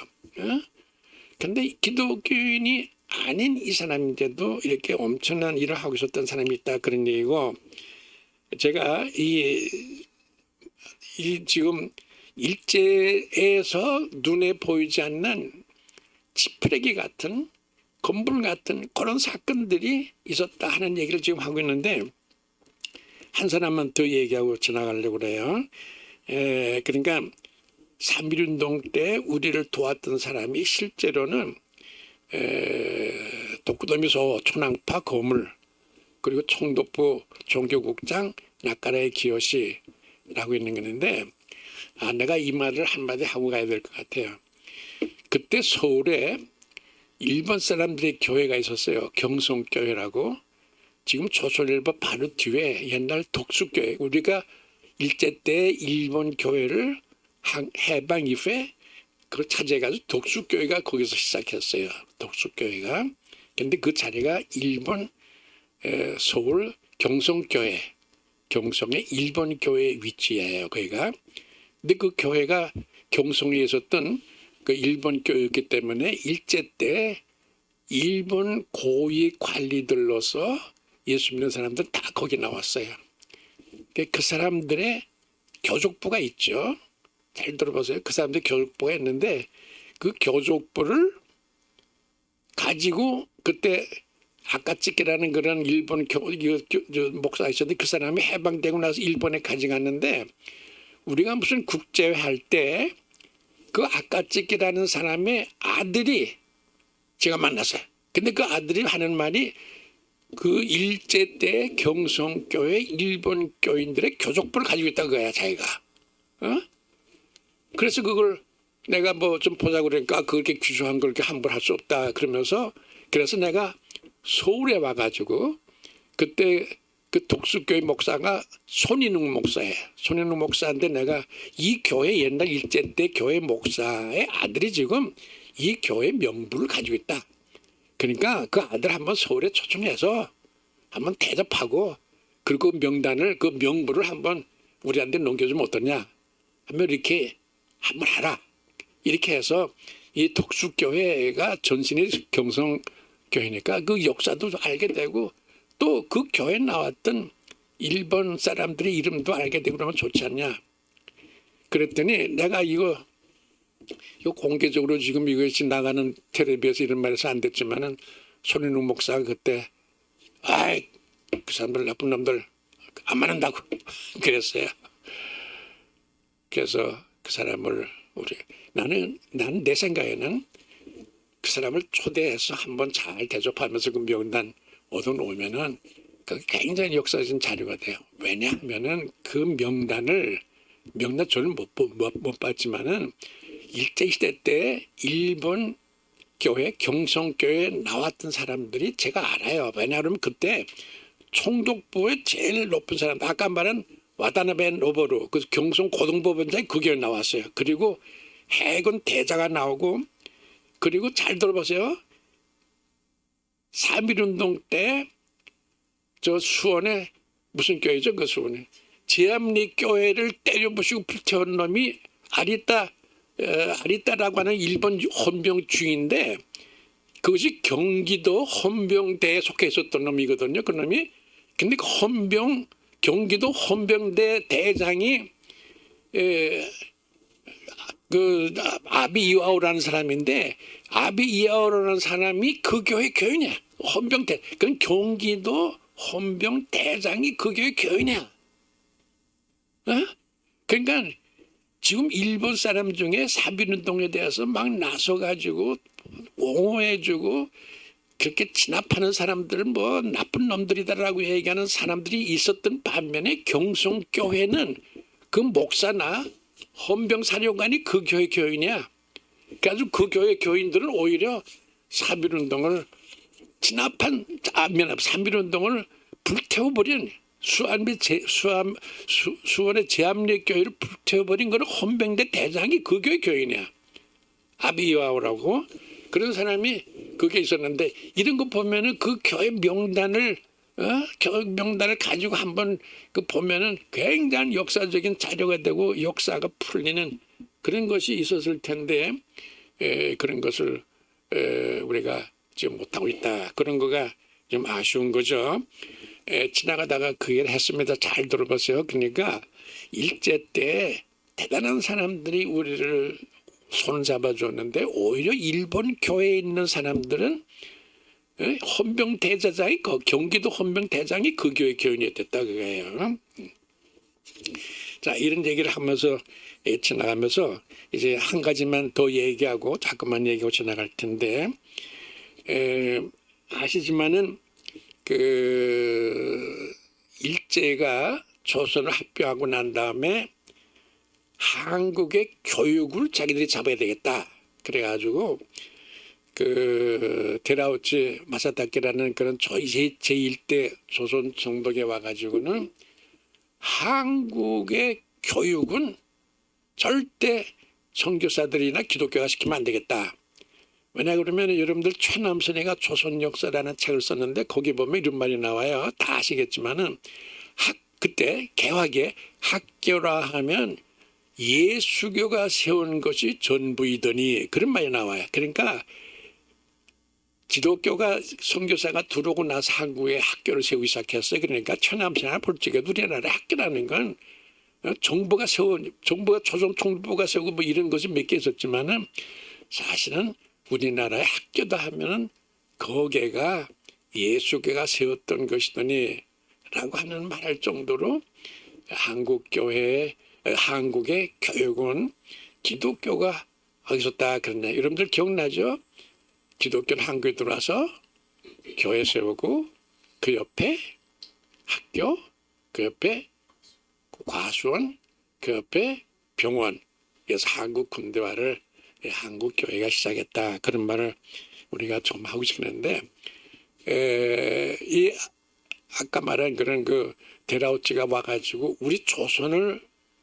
근데 기독교인이 아닌 이 사람인데도 이렇게 엄청난 일을 하고 있었던 사람이 있다 그런 얘기고 제가 이 지금 일제에서 눈에 보이지 않는 지푸레기 같은 건물 같은 그런 사건들이 있었다 하는 얘기를 지금 하고 있는데 한 사람만 더 얘기하고 지나가려고 그래요. 그러니까 3.1운동 때 우리를 도왔던 사람이 실제로는 독구도미소 천황파 거물 그리고 총독부 종교국장 낯가라의 기요시라고 있는 건데 내가 이 말을 한마디 하고 가야 될 것 같아요. 그때 서울에 일본 사람들의 교회가 있었어요. 경성교회라고. 지금 조선일보 바로 뒤에 옛날 독수교회 우리가 일제 때 일본 교회를 해방 이후에 그걸 차지해가지고 독수교회가 거기서 시작했어요. 독수교회가. 근데 그 자리가 일본 서울 경성교회 경성의 일본 교회 위치예요. 거기가. 근데 그 교회가 경성에 있었던 그 일본 교회였기 때문에 일제 때 일본 고위 관리들로서 예수 믿는 사람들 다 거기 나왔어요. 그 사람들의 교족부가 있죠. 잘 들어보세요. 그 사람들 교족부가 있는데 그 교족부를 가지고 그때 아카츠키라는 그런 일본 목사가 있었는데 그 사람이 해방되고 나서 일본에 가져갔는데 우리가 무슨 국제회 할 때 그 아카츠키라는 사람의 아들이 제가 만났어요. 근데 그 아들이 하는 말이 그 일제 때 경성교회 일본 교인들의 교족부를 가지고 있다 그거야 자기가. 그래서 그걸 내가 뭐 좀 보자고 그러니까 그렇게 귀소한 걸 함부로 할 수 없다 그러면서 그래서 내가 서울에 와가지고 그때 그 독수교회 목사가 손인웅 목사예요. 손인웅 목사인데 내가 이 교회 옛날 일제 때 교회 목사의 아들이 지금 이 교회 명부를 가지고 있다. 그러니까 그 아들 한번 서울에 초청해서 한번 대접하고 그리고 명단을 그 명부를 한번 우리한테 넘겨주면 어떠냐 하면 이렇게 한번 하라. 이렇게 해서 이 독수교회가 전신이 경성교회니까 그 역사도 알게 되고 또 그 교회에 나왔던 일본 사람들의 이름도 알게 되고 그러면 좋지 않냐. 그랬더니 내가 이거 공개적으로 지금 이것이 나가는 텔레비에서 이런 말해서 안 됐지만은 손인웅 목사가 그때 아이 그 사람들 나쁜 놈들 안 만난다고 그랬어요. 그래서 그 사람을 나는 내 생각에는 그 사람을 초대해서 한번 잘 대접하면서 그 명단 얻어놓으면은 그 굉장히 역사적인 자료가 돼요. 왜냐하면은 그 명단 저는 못 봤지만은 일제시대 때 일본 교회 경성교회에 나왔던 사람들이 제가 알아요. 왜냐하면 그때 총독부의 제일 높은 사람 아까 말한 와다나베 노보루 그 경성 고등법원장이 그 교회에 나왔어요. 그리고 해군 대자가 나오고 그리고 잘 들어보세요. 3.1운동 때 저 수원에 무슨 교회죠? 그 수원에 제암리 교회를 때려부시고 불태운 놈이 아리따라고 하는 일본 헌병 중인데 그것이 경기도 헌병대에 속해 있었던 놈이거든요. 그 놈이 근데 그 경기도 헌병대 대장이 그 아비 이와오라는 사람인데 아비 이와오라는 사람이 그 교회 교인이야. 헌병대. 그건 경기도 헌병대장이 그 교회 교인이야. 어? 그러니까 지금 일본 사람 중에 4.1운동에 대해서 막 나서가지고 옹호해주고 그렇게 진압하는 사람들 뭐 나쁜 놈들이다라고 얘기하는 사람들이 있었던 반면에 경성교회는 그 목사나 헌병사령관이 그 교회 교인이야. 그래서 그 교회 교인들은 오히려 3.1운동을 진압한 3.1운동을 불태워버린 수원의 제암리 교회를 불태워버린 거는 헌병대 대장이 그 교회 교인이야. 아비이와오라고 그런 사람이 그게 있었는데 이런 거 보면은 그 교회 명단을 교회 명단을 가지고 한번 그 보면은 굉장히 역사적인 자료가 되고 역사가 풀리는 그런 것이 있었을 텐데 그런 것을 우리가 지금 못하고 있다. 그런 거가 좀 아쉬운 거죠. 지나가다가 그 얘기를 했습니다. 잘 들어보세요. 그러니까 일제 때 대단한 사람들이 우리를 손잡아줬는데 오히려 일본 교회에 있는 사람들은 헌병대장이 경기도 헌병대장이 그 교회 교인이었다 그거예요. 자 이런 얘기를 하면서 지나가면서 이제 한 가지만 더 얘기하고 자꾸만 얘기하고 지나갈 텐데 아시지만은 그 일제가 조선을 합병하고 난 다음에 한국의 교육을 자기들이 잡아야 되겠다. 그래가지고 그 데라우치 마사다케라는 그런 제1대 조선 정독에 와가지고는 한국의 교육은 절대 선교사들이나 기독교가 시키면 안 되겠다. 왜냐 그러면 여러분들 최남선이가 조선 역사라는 책을 썼는데 거기 보면 이런 말이 나와요. 다 아시겠지만은 그때 개화기에 학교라 하면 예수교가 세운 것이 전부이더니 그런 말이 나와요. 그러니까 기독교가 선교사가 들어오고 나서 한국에 학교를 세우기 시작했어요. 그러니까 천남선이나 볼적에도 우리나라의 학교라는 건 정부가 조선 총독부가 세우고 뭐 이런 것이 몇 개 있었지만은 사실은 우리나라의 학교다 하면은 거기가 예수교가 세웠던 것이더니 라고 하는 말할 정도로 한국의 교육은 기독교가 있었다 그러냐. 여러분들 기억나죠? 기독교는 한국에 들어와서 교회 세우고 그 옆에 학교, 그 옆에 과수원, 그 옆에 병원. 그래서 한국 군대화를 한국 교회가 시작했다. 그런 말을 우리가 좀 하고 싶는데 이 아까 말한 그런 그 데라우치가 와가지고 우리 조선을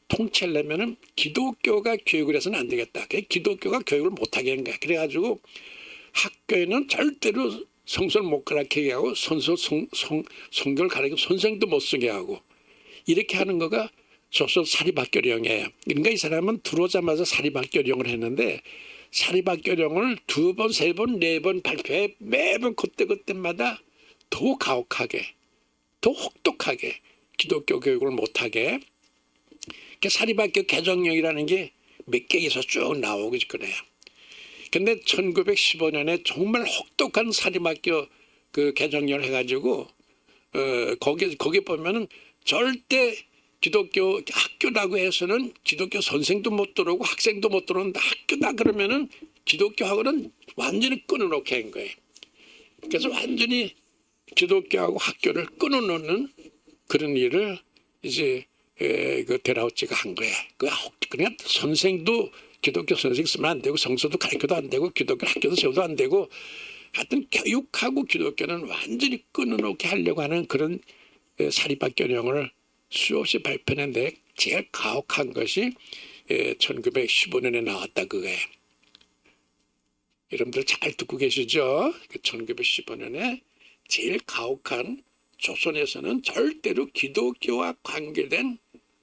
통치하려면은 기독교가 교육을 해서는 안 되겠다. 기독교가 교육을 못하게 하는 거야. 그래가지고 학교에는 절대로 성서를 못 가르치게 하고 성경을 가르치고 선생도 못 쓰게 하고 이렇게 하는 거가 조선 사립학교령이에요. 그러니까 이 사람은 들어오자마자 사립학교령을 했는데 사립학교령을 2번, 3번, 4번 발표해 매번 그때마다 더 가혹하게, 더 혹독하게 기독교 교육을 못하게 사립학교 개정령이라는 게 몇 개에서 쭉 나오고 그래요. 근데 1915년에 정말 혹독한 사립학교 그 개정령을 해가지고 거기 보면은 절대 기독교 학교라고 해서는 기독교 선생도 못 들어오고 학생도 못 들어오는데 학교다 그러면은 기독교하고는 완전히 끊어놓게 한 거예요. 그래서 완전히 기독교하고 학교를 끊어놓는 그런 일을 이제 그 데라우치가 한 거예요. 그러니까 선생도 기독교 선생 쓰면 안 되고 성서도 가르쳐도 안 되고 기독교 학교도 세워도 안 되고 하여튼 교육하고 기독교는 완전히 끊어놓게 하려고 하는 그런 사립학교령을 수없이 발표했는데 제일 가혹한 것이 1915년에 나왔다 그거예요. 여러분들 잘 듣고 계시죠? 1915년에 제일 가혹한 조선에서는 절대로 기독교와 관계된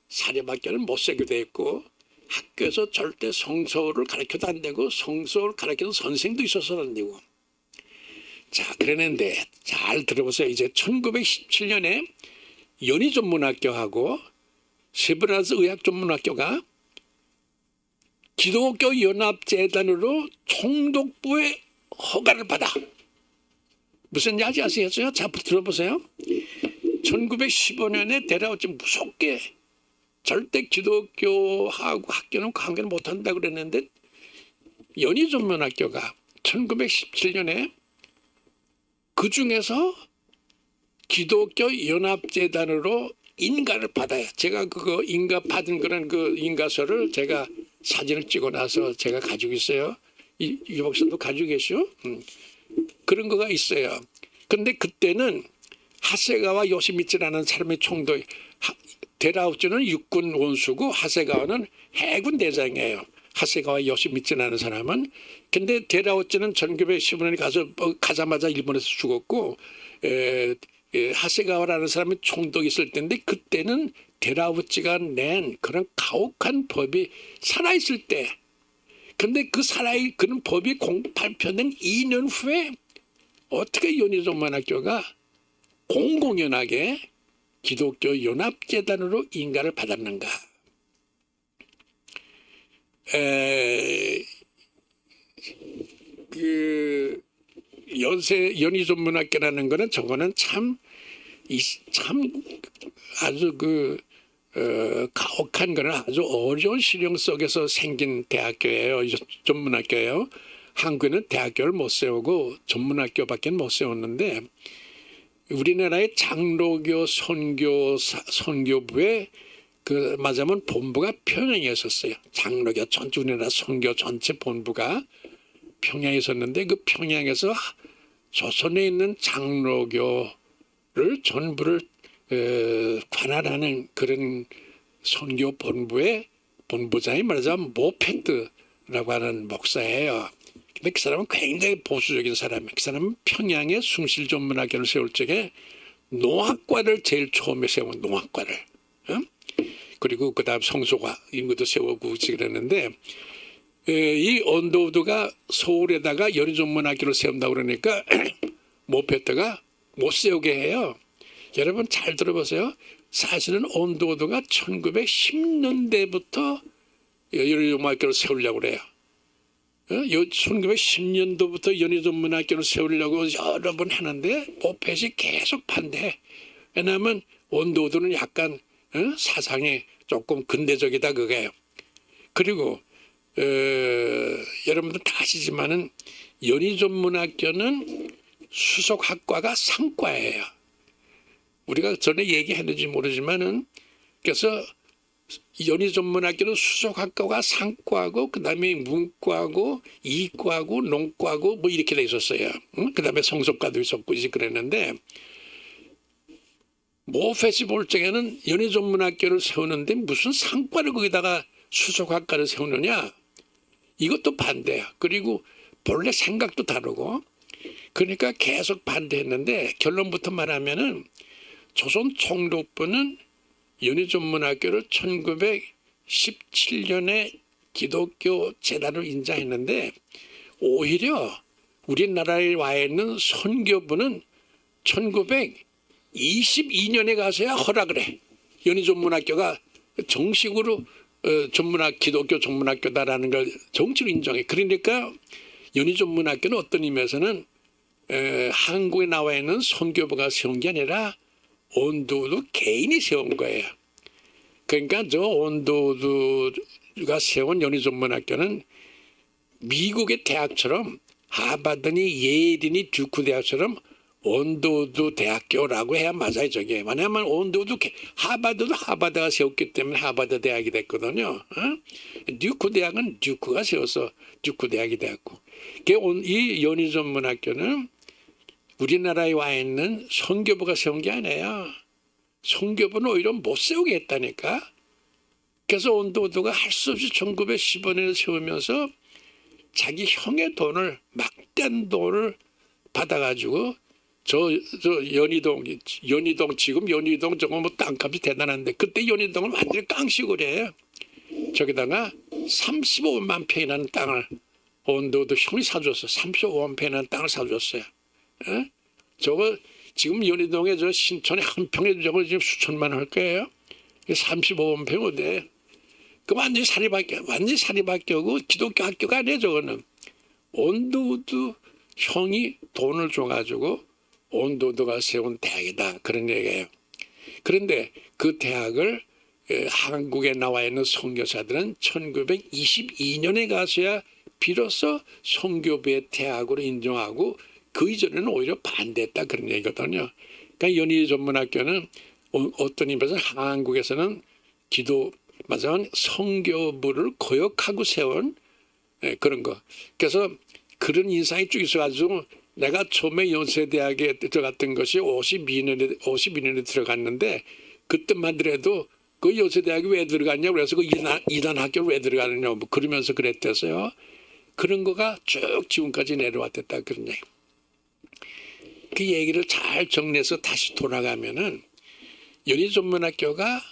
사립학교는 못 세게 돼 있고 학교에서 절대 성서를 가르쳐도 안 되고 성서를 가르치는 선생도 있어서는 안 되고 자 그러는데 잘 들어보세요. 이제 1917년에 연희전문학교하고 세브란스 의학전문학교가 기독교 연합재단으로 총독부의 허가를 받아. 무슨 야지 아시겠어요? 자 들어보세요. 1915년에 데라우치 무섭게 절대 기독교하고 학교는 관계를 못한다 그랬는데 연희전문학교가 1917년에 그 중에서 기독교 연합재단으로 인가를 받아요. 제가 그거 인가 받은 그런 그 인가서를 제가 사진을 찍어놔서 제가 가지고 있어요. 이 목사도 가지고 계시오? 그런 거가 있어요. 근데 그때는 하세가와 요시미츠라는 사람의 총독, 데라우츠는 육군 원수고 하세가와는 해군 대장이에요. 하세가와 요시미츠라는 사람은. 근데 데라우츠는 1915년에 가자마자 일본에서 죽었고 하세가와라는 사람이 총독이 있을 때인데 그때는 데라우츠가 낸 그런 가혹한 법이 살아있을 때 근데 그런 법이 발표된 2년 후에 어떻게 연희전문학교가 공공연하게 기독교 연합재단으로 인가를 받았는가. 그 연희전문학교라는 거는 저거는 참 아주 가혹한 거는 아주 어려운 실용 속에서 생긴 대학교예요. 전문학교예요. 한국에는 대학교를 못 세우고 전문학교밖에 못 세웠는데 우리나라의 장로교 선교부의 맞으면 본부가 평양에 있었어요. 장로교 전체 우리나라 선교 전체 본부가 평양에 있었는데 그 평양에서 조선에 있는 장로교를 전부를 관할하는 그런 선교 본부의 본부장이 말하자면 모페트라고 하는 목사예요. 근데 그 사람은 굉장히 보수적인 사람이에요. 그 사람은 평양에 숭실전문학교를 세울 적에 농학과를 제일 처음에 세운 농학과를. 그리고 그다음 성소가 인구도 세우고 그랬는데 이 언더우드가 서울에다가 연희전문학교를 세운다고 그러니까 모페트가 못 세우게 해요. 여러분 잘 들어보세요. 사실은 언더우드가 1910년대부터 연희전문학교를 세우려고 그래요. 1910년도부터 연희전문학교를 세우려고 여러 번 하는데 모페트이 계속 반대해. 왜냐하면 언더우드는 약간 사상이 조금 근대적이다 그거예요. 그리고 여러분들 다 아시지만은 연희전문학교는 수석학과가 상과예요. 우리가 전에 얘기했는지 모르지만은 그래서 연희전문학교는 수석학과가 상과고 그다음에 문과고 이과고 농과고 뭐 이렇게 돼 있었어요. 그다음에 성서과도 있었고 이제 그랬는데 모페시 볼 적에는 연희전문학교를 세우는데 무슨 상과를 거기다가 수석학과를 세우느냐 이것도 반대야. 그리고 본래 생각도 다르고 그러니까 계속 반대했는데 결론부터 말하면은 조선 총독부는 연희전문학교를 1917년에 기독교 재단으로 인정했는데 오히려 우리나라에 와 있는 선교부는 1922년에 가서야 허락을 해. 연희전문학교가 정식으로 기독교 전문학교다라는 걸 정치로 인정해. 그러니까 연희전문학교는 어떤 의미에서는 한국에 나와 있는 선교부가 세운 게 아니라 온도우두 개인이 세운 거예요. 그러니까 저 온도우두가 세운 연희전문학교는 미국의 대학처럼 하버드니 예일이니 듀크 대학처럼 온도우두 대학교라고 해야 맞아요. 저게 왜냐하면 온도우두 하버드도 하버드가 세웠기 때문에 하버드 대학이 됐거든요. 듀크 대학은 듀크가 세워서 듀크 대학이 되었고 이 연희전문학교는 우리나라에 와 있는 선교부가 세운 게 아니에요. 선교부는 오히려 못 세우게 했다니까. 그래서 온도우두가 할 수 없이 1915년에 세우면서 자기 형의 돈을 막대한 돈을 받아가지고 저 연희동 지금 연희동 저거 뭐 땅값이 대단한데 그때 연희동을 완전히 깡식으로 해요. 저기다가 35만 평이라는 땅을 온도우두 형이 사줬어. 35만 평이라는 땅을 사줬어요. 저거 지금 연희동에 저 신촌에 한 평에 저거 지금 수천만 할 거예요. 35만 평 어때? 그 완전히 사립학교고 기독교 학교가 아니에요. 저거는 온도우두 형이 돈을 줘가지고 온도우두가 세운 대학이다 그런 얘기예요. 그런데 그 대학을 한국에 나와 있는 선교사들은 1922년에 가서야 비로소 선교부의 대학으로 인정하고 그 이전에는 오히려 반대했다 그런 얘기거든요. 그러니까 연희전문학교는 어떤 의미에서 한국에서는 맞아요. 선교부를 거역하고 세운 그런 거. 그래서 그런 인상이 쭉 있어가지고 내가 처음에 연세대학에 들어갔던 것이 52년에 들어갔는데 그때만 하더라도 그 연세대학에 왜 들어갔냐 그래서 그 이단 학교를 왜 들어가느냐 뭐 그러면서 그랬대서요. 그런 거가 쭉 지금까지 내려왔댔다 그런 얘기. 그 얘기를 잘 정리해서 다시 돌아가면은 연희전문학교가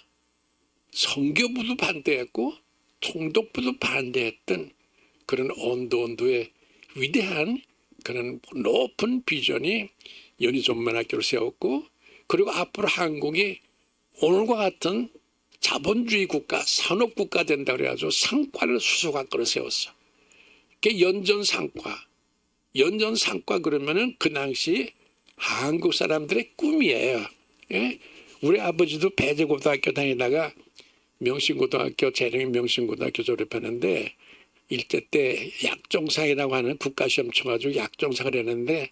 선교부도 반대했고 총독부도 반대했던 그런 온도의 위대한 그런 높은 비전이 연희전문학교를 세웠고 그리고 앞으로 한국이 오늘과 같은 자본주의 국가, 산업국가 된다 그래가지고 상과를 수소학과를 세웠어. 그게 연전상과 그러면은 그 당시 한국 사람들의 꿈이에요. 예? 우리 아버지도 배제고등학교 다니다가 명신고등학교 재령이 명신고등학교 졸업했는데 일제 때 약정상이라고 하는 국가시험 쳐가지고 약정상을 했는데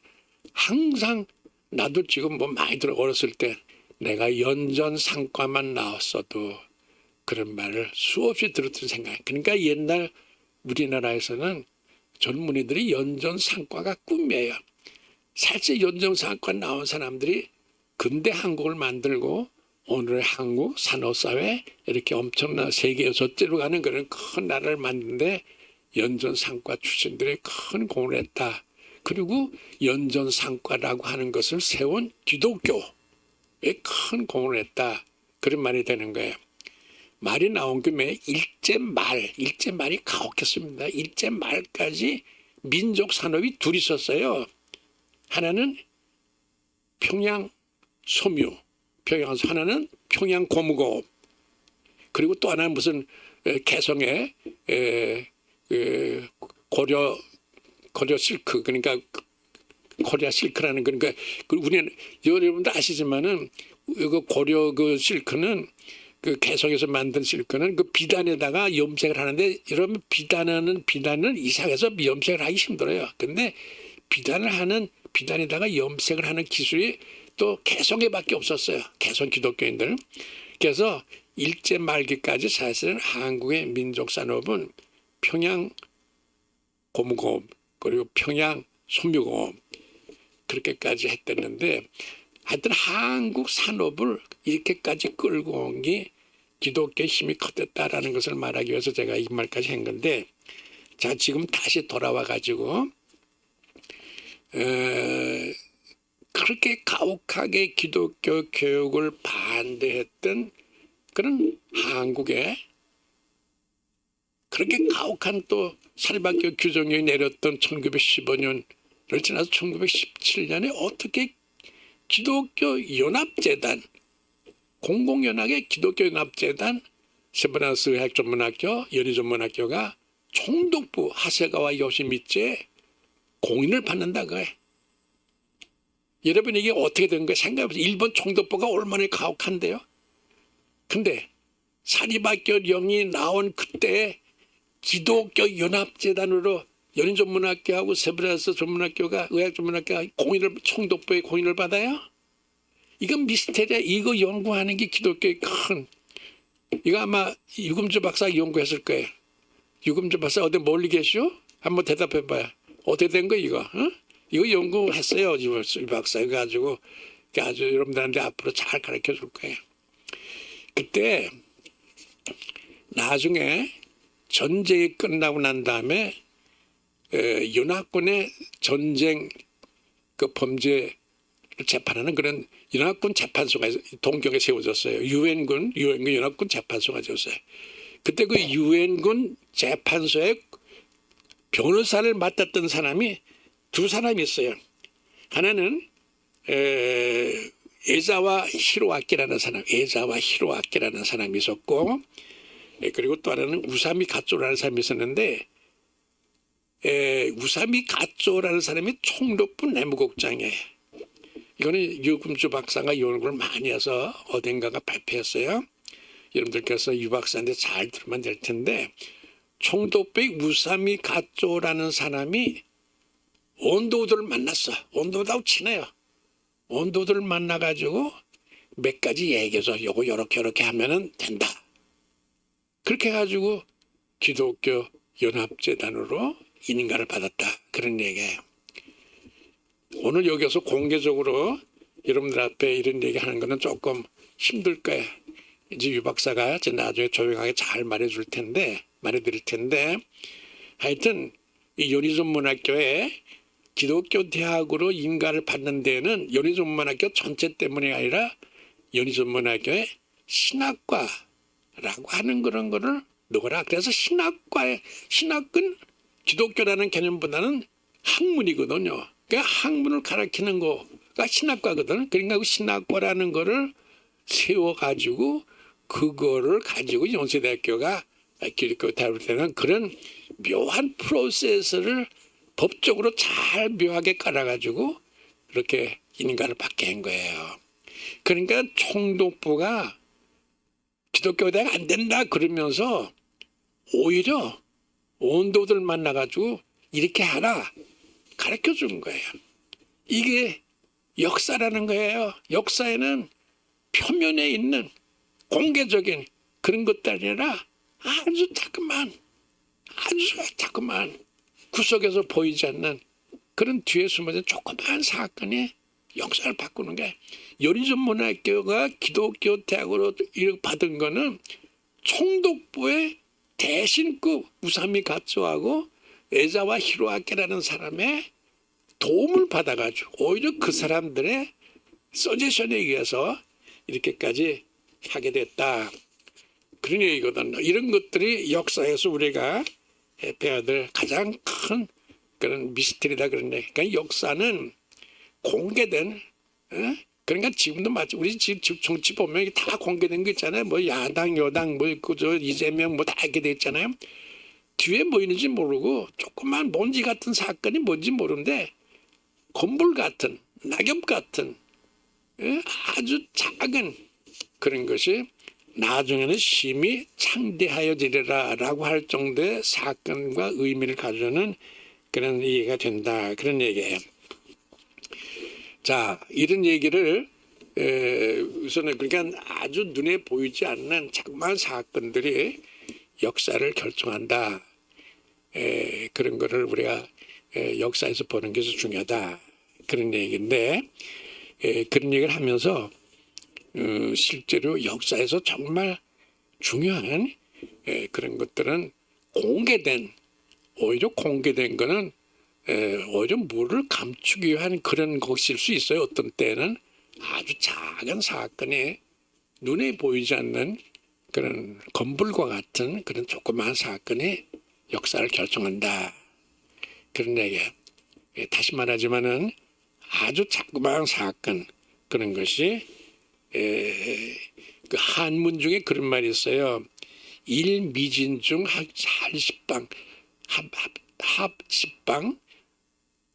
항상 나도 지금 뭐 많이 들어 어렸을 때 내가 연전상과만 나왔어도 그런 말을 수없이 들었던 생각. 그러니까 옛날 우리나라에서는 젊은이들이 연전상과가 꿈이에요. 사실 연전상과 나온 사람들이 근대 한국을 만들고 오늘의 한국 산업사회 이렇게 엄청난 세계 6째로 가는 그런 큰 나라를 만드는데 연전상과 출신들이 큰 공을 했다. 그리고 연전상과라고 하는 것을 세운 기독교에 큰 공을 했다. 그런 말이 되는 거예요. 말이 나온 김에 일제말이 가혹했습니다. 일제말까지 민족산업이 둘이 있었어요. 하나는 평양 섬유, 하나는 평양 고무고업, 그리고 또 하나는 무슨 개성의 고려 실크, 그러니까 코리아 실크라는 그러니까 우리는 여러분도 아시지만은 그 고려 그 실크는 그 개성에서 만든 실크는 그 비단에다가 염색을 하는데 여러분 비단은 이상해서 염색을 하기 힘들어요. 근데 비단에다가 염색을 하는 기술이 또 개성에밖에 없었어요. 개성 기독교인들. 그래서 일제 말기까지 사실은 한국의 민족 산업은 평양 고무고업 그리고 평양 섬유고업 그렇게까지 했댔는데 하여튼 한국 산업을 이렇게까지 끌고 온 게 기독교의 힘이 컸댔다라는 것을 말하기 위해서 제가 이 말까지 한 건데 자 지금 다시 돌아와 가지고 그렇게 가혹하게 기독교 교육을 반대했던 그런 한국에 그렇게 가혹한 또 사립학교 규정령이 내렸던 1915년을 지나서 1917년에 어떻게 기독교 연합재단, 공공연하게 기독교 연합재단, 세브란스 의학전문학교, 연희전문학교가 총독부 하세가와 요시미츠의 공인을 받는다 그거예요. 여러분 이게 어떻게 된 거예요? 생각해보세요. 일본 총독부가 얼마나 가혹한데요. 근데 사립학교령이 나온 그때 기독교 연합재단으로 연희전문학교하고 세브란스 전문학교가 의학전문학교가 총독부의 공인을 받아요? 이건 미스테리야. 이거 연구하는 게 기독교의 큰, 이거 아마 유금주 박사가 연구했을 거예요. 유금주 박사 어디 멀리 계시오? 한번 대답해봐요. 어떻게 된 거야 이거? 어? 이거 연구했어요. 이 박사가 가지고 아주 여러분들한테 앞으로 잘 가르쳐 줄 거예요. 그때 나중에 전쟁이 끝나고 난 다음에 연합군의 전쟁 그 범죄를 재판하는 그런 연합군 재판소가 동경에 세워졌어요. 유엔군 연합군 재판소가 세워졌어요. 그때 그 유엔군 재판소에 변호사를 맡았던 사람이 두 사람이 있어요. 하나는 에자와 히로아키라는 사람이 있었고, 그리고 또 하나는 우사미 가쪼라는 사람이 있었는데, 우사미 가쪼라는 사람이 총독부 내무국장이에요. 이거는 유금주 박사가 연구를 많이 해서 어딘가가 발표했어요. 여러분들께서 유 박사한테 잘 들으면 될 텐데, 총독부의 우사미 가쪼라는 사람이 원도들을 만났어. 원도들하고 친해요. 원도들을 만나가지고 몇 가지 얘기해서 요거 요렇게 하면은 된다. 그렇게 해가지고 기독교 연합재단으로 인가를 받았다. 그런 얘기예요. 오늘 여기서 공개적으로 여러분들 앞에 이런 얘기하는 거는 조금 힘들 거예요. 이제 유 박사가 나중에 조용하게 잘 말해드릴 텐데 하여튼 이 연희전문학교에 기독교 대학으로 인가를 받는 데는 연희전문학교 전체 때문이 아니라 연희전문학교의 신학과라고 하는 그런 거를 넣어라. 그래서 신학은 기독교라는 개념보다는 학문이거든요. 그러니까 학문을 가르치는 거가 신학과거든. 그러니까 그 신학과라는 거를 세워가지고 그거를 가지고 연세대학교가 기독교 대학을 되는 그런 묘한 프로세스를 법적으로 잘 묘하게 깔아가지고 이렇게 인가를 받게 한 거예요. 그러니까 총독부가 기독교 대학 안 된다 그러면서 오히려 원도들 만나가지고 이렇게 하라 가르쳐 주는 거예요. 이게 역사라는 거예요. 역사에는 표면에 있는 공개적인 그런 것들 아니라 아주 자꾸만 구석에서 보이지 않는 그런 뒤에 숨어진 조그만 사건이 역사를 바꾸는 게, 연희전문학교가 기독교 대학으로 받은 거는 총독부의 대신급 우사미 가쪼하고 에자와 히로아키라는 사람의 도움을 받아가지고 오히려 그 사람들의 서제션에 의해서 이렇게까지 하게 됐다. 그런 얘기거든요. 이런 것들이 역사에서 우리가 배워야 될 가장 큰 그런 미스터리다 그런 얘기. 그러니까 역사는 공개된, 그러니까 지금도 마치 우리 지금 정치 보면 다 공개된 거 있잖아요. 뭐 야당, 여당, 뭐 그저 이재명 뭐 다 이렇게 돼 있잖아요. 뒤에 뭐 있는지 모르고 조그만 먼지 같은 사건이 뭔지 모르는데 건불 같은, 낙엽 같은 아주 작은 그런 것이 나중에는 심히 창대하여지리라 라고 할 정도의 사건과 의미를 가져오는 그런 이해가 된다. 그런 얘기예요. 자, 이런 얘기를 우선은 그러니까 아주 눈에 보이지 않는 자그마한 사건들이 역사를 결정한다. 그런 거를 우리가 역사에서 보는 게 중요하다. 그런 얘기인데 그런 얘기를 하면서 실제로 역사에서 정말 중요한 그런 것들은 오히려 공개된 거는 오히려 뭐를 감추기 위한 그런 것일 수 있어요. 어떤 때는 아주 작은 사건이 눈에 보이지 않는 그런 건불과 같은 그런 조그마한 사건이 역사를 결정한다. 그런 얘기예요. 다시 말하지만은 아주 자그마한 사건 그런 것이 그 한문 중에 그런 말이 있어요. 일미진중 할십방 합십방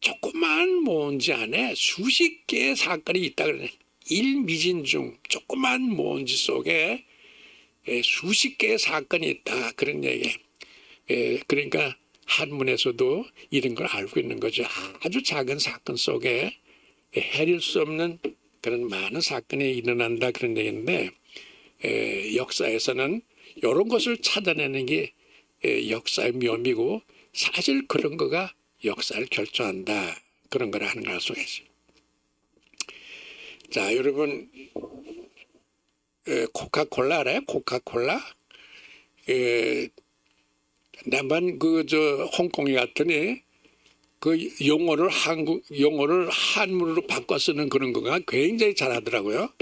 조그만 먼지 안에 수십 개의 사건이 있다 그러네. 일미진중 조그만 먼지 속에 수십 개의 사건이 있다 그런 얘기. 그러니까 한문에서도 이런 걸 알고 있는 거죠. 아주 작은 사건 속에 헤아릴 수 없는 그런 많은 사건이 일어난다 그런 얘기인데 역사에서는 이런 것을 찾아내는 게 역사의 묘미고 사실 그런 거가 역사를 결정한다 그런 걸 하는 걸 알 수가 있어요. 자, 여러분 코카콜라 알아요? 코카콜라? 나만 홍콩에 갔더니 그 용어를 한문으로 바꿔 쓰는 그런 거가 굉장히 잘하더라고요.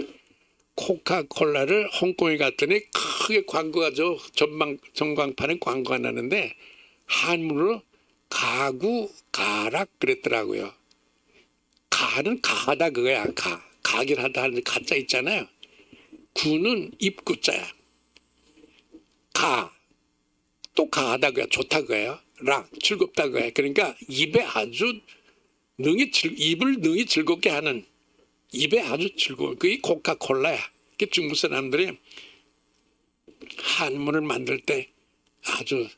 코카콜라를 홍콩에 갔더니 크게 광고가 전광판에 광고가 나는데 한문으로 가구 가락 그랬더라고요. 가는 가하다 그거야. 가긴 하다 하는 가짜 있잖아요. 구는 입구자야. 또 가하다 그야. 좋다 그거예요. 락 즐겁다 그거예요. 그러니까 입에 아주 입을 능히 즐겁게 하는 입에 아주 즐거운 그게 코카콜라야. 중국 사람들이 한문을 만들 때 아주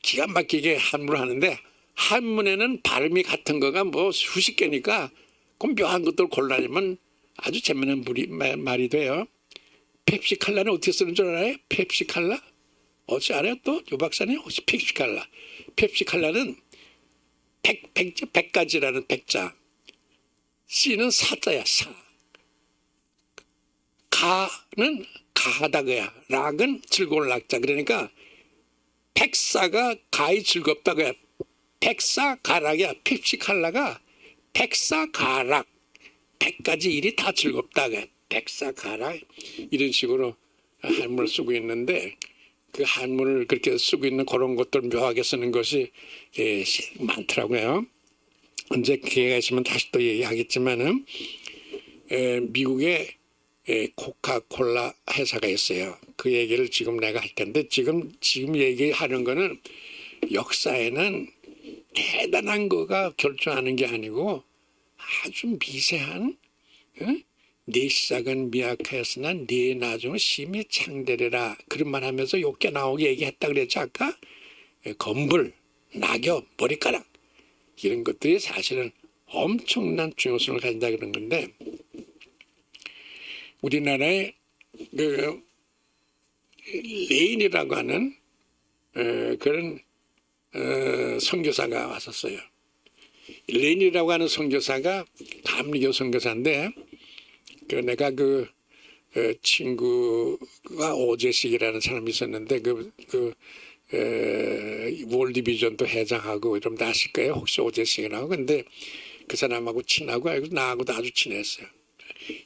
기가 막히게 한문을 하는데 한문에는 발음이 같은 거가 뭐 수십 개니까 그 묘한 것들 골라내면 아주 재미있는 말이 돼요. 펩시칼라는 어떻게 쓰는 줄 알아요? 펩시칼라? 어찌 알아요 또? 요 박사님 혹시 펩시칼라? 펩시칼라는 백가지라는 백자. 씨는 사자야 사. 가는 가하다 그야. 락은 즐거운 락자. 그러니까 백사가 가히 즐겁다 그야. 백사 가락이야. 펩시칼라가 백사 가락. 100가지 일이 다 즐겁다 그야. 백사 가락. 이런 식으로 한문을 쓰고 있는데 그 한문을 그렇게 쓰고 있는 그런 것들 묘하게 쓰는 것이 많더라고요. 언제 기회가 있으면 다시 또 얘기하겠지만은 미국에 코카콜라 회사가 있어요. 그 얘기를 지금 내가 할 텐데 지금 얘기하는 거는 역사에는 대단한 거가 결정하는 게 아니고 아주 미세한 네 시작은 미약하였으나 네 나중은 심히 창대리라 그런 말 하면서 욕게 나오게 얘기했다 그랬죠 아까. 건불, 낙엽, 머리카락 이런 것들이 사실은 엄청난 중요성을 가진다 그런 건데 우리나라에 그 레인이라고 하는 그런 선교사가 왔었어요. 레인이라고 하는 선교사가 감리교 선교사인데 내가 친구가 오재식이라는 사람이 있었는데 월드비전도 회장하고 이러면 아실 거예요. 혹시 오재식이라고. 근데 그 사람하고 친하고 나하고도 아주 친했어요.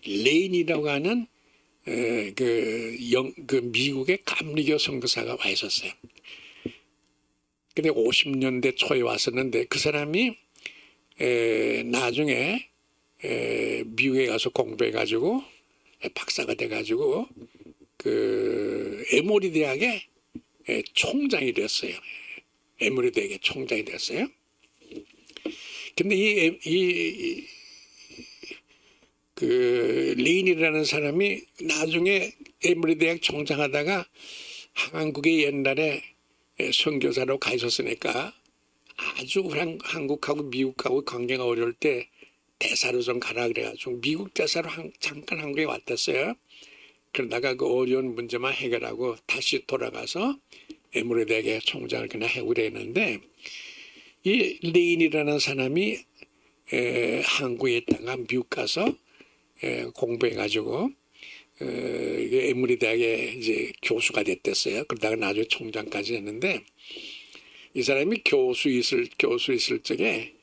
레인이라고 하는 미국의 감리교 선교사가 와 있었어요. 근데 50년대 초에 왔었는데 그 사람이 나중에 미국에 가서 공부해가지고 박사가 돼가지고 그 에모리 대학의 총장이 됐어요. 에모리 대학의 총장이 됐어요. 근데 그 레인이라는 사람이 나중에 에모리 대학 총장하다가 한국에 옛날에 선교사로 가 있었으니까 아주 한국하고 미국하고 관계가 어려울 때 대사로 좀 가라 그래가지고 미국 대사로 잠깐 한국에 왔댔어요. 그러다가 그 어려운 문제만 해결하고 다시 돌아가서 에모리 대학의 총장을 그냥 하고 그랬는데 이 레인이라는 사람이 한국에 있다가 미국 가서 공부해가지고 에모리 대학의 이제 교수가 됐댔어요. 그러다가 나중에 총장까지 했는데 이 사람이 교수 있을 적에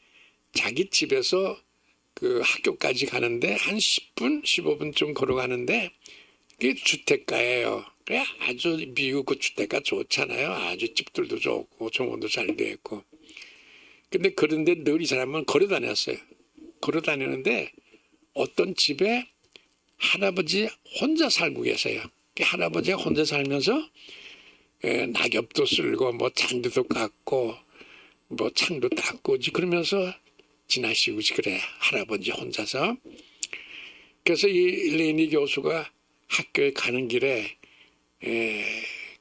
자기 집에서 그 학교까지 가는데 한 10분, 15분쯤 걸어가는데 그게 주택가예요. 그래 아주 미국 그 주택가 좋잖아요. 아주 집들도 좋고 정원도 잘 돼 있고. 근데 그런데 늘 이 사람은 걸어 다녔어요. 걸어 다니는데 어떤 집에 할아버지 혼자 살고 계세요. 그 할아버지가 혼자 살면서 낙엽도 쓸고 뭐 잔디도 깎고 뭐 창도 닦고 그러면서 지나시고 그래 할아버지 혼자서. 그래서 이 레니 교수가 학교에 가는 길에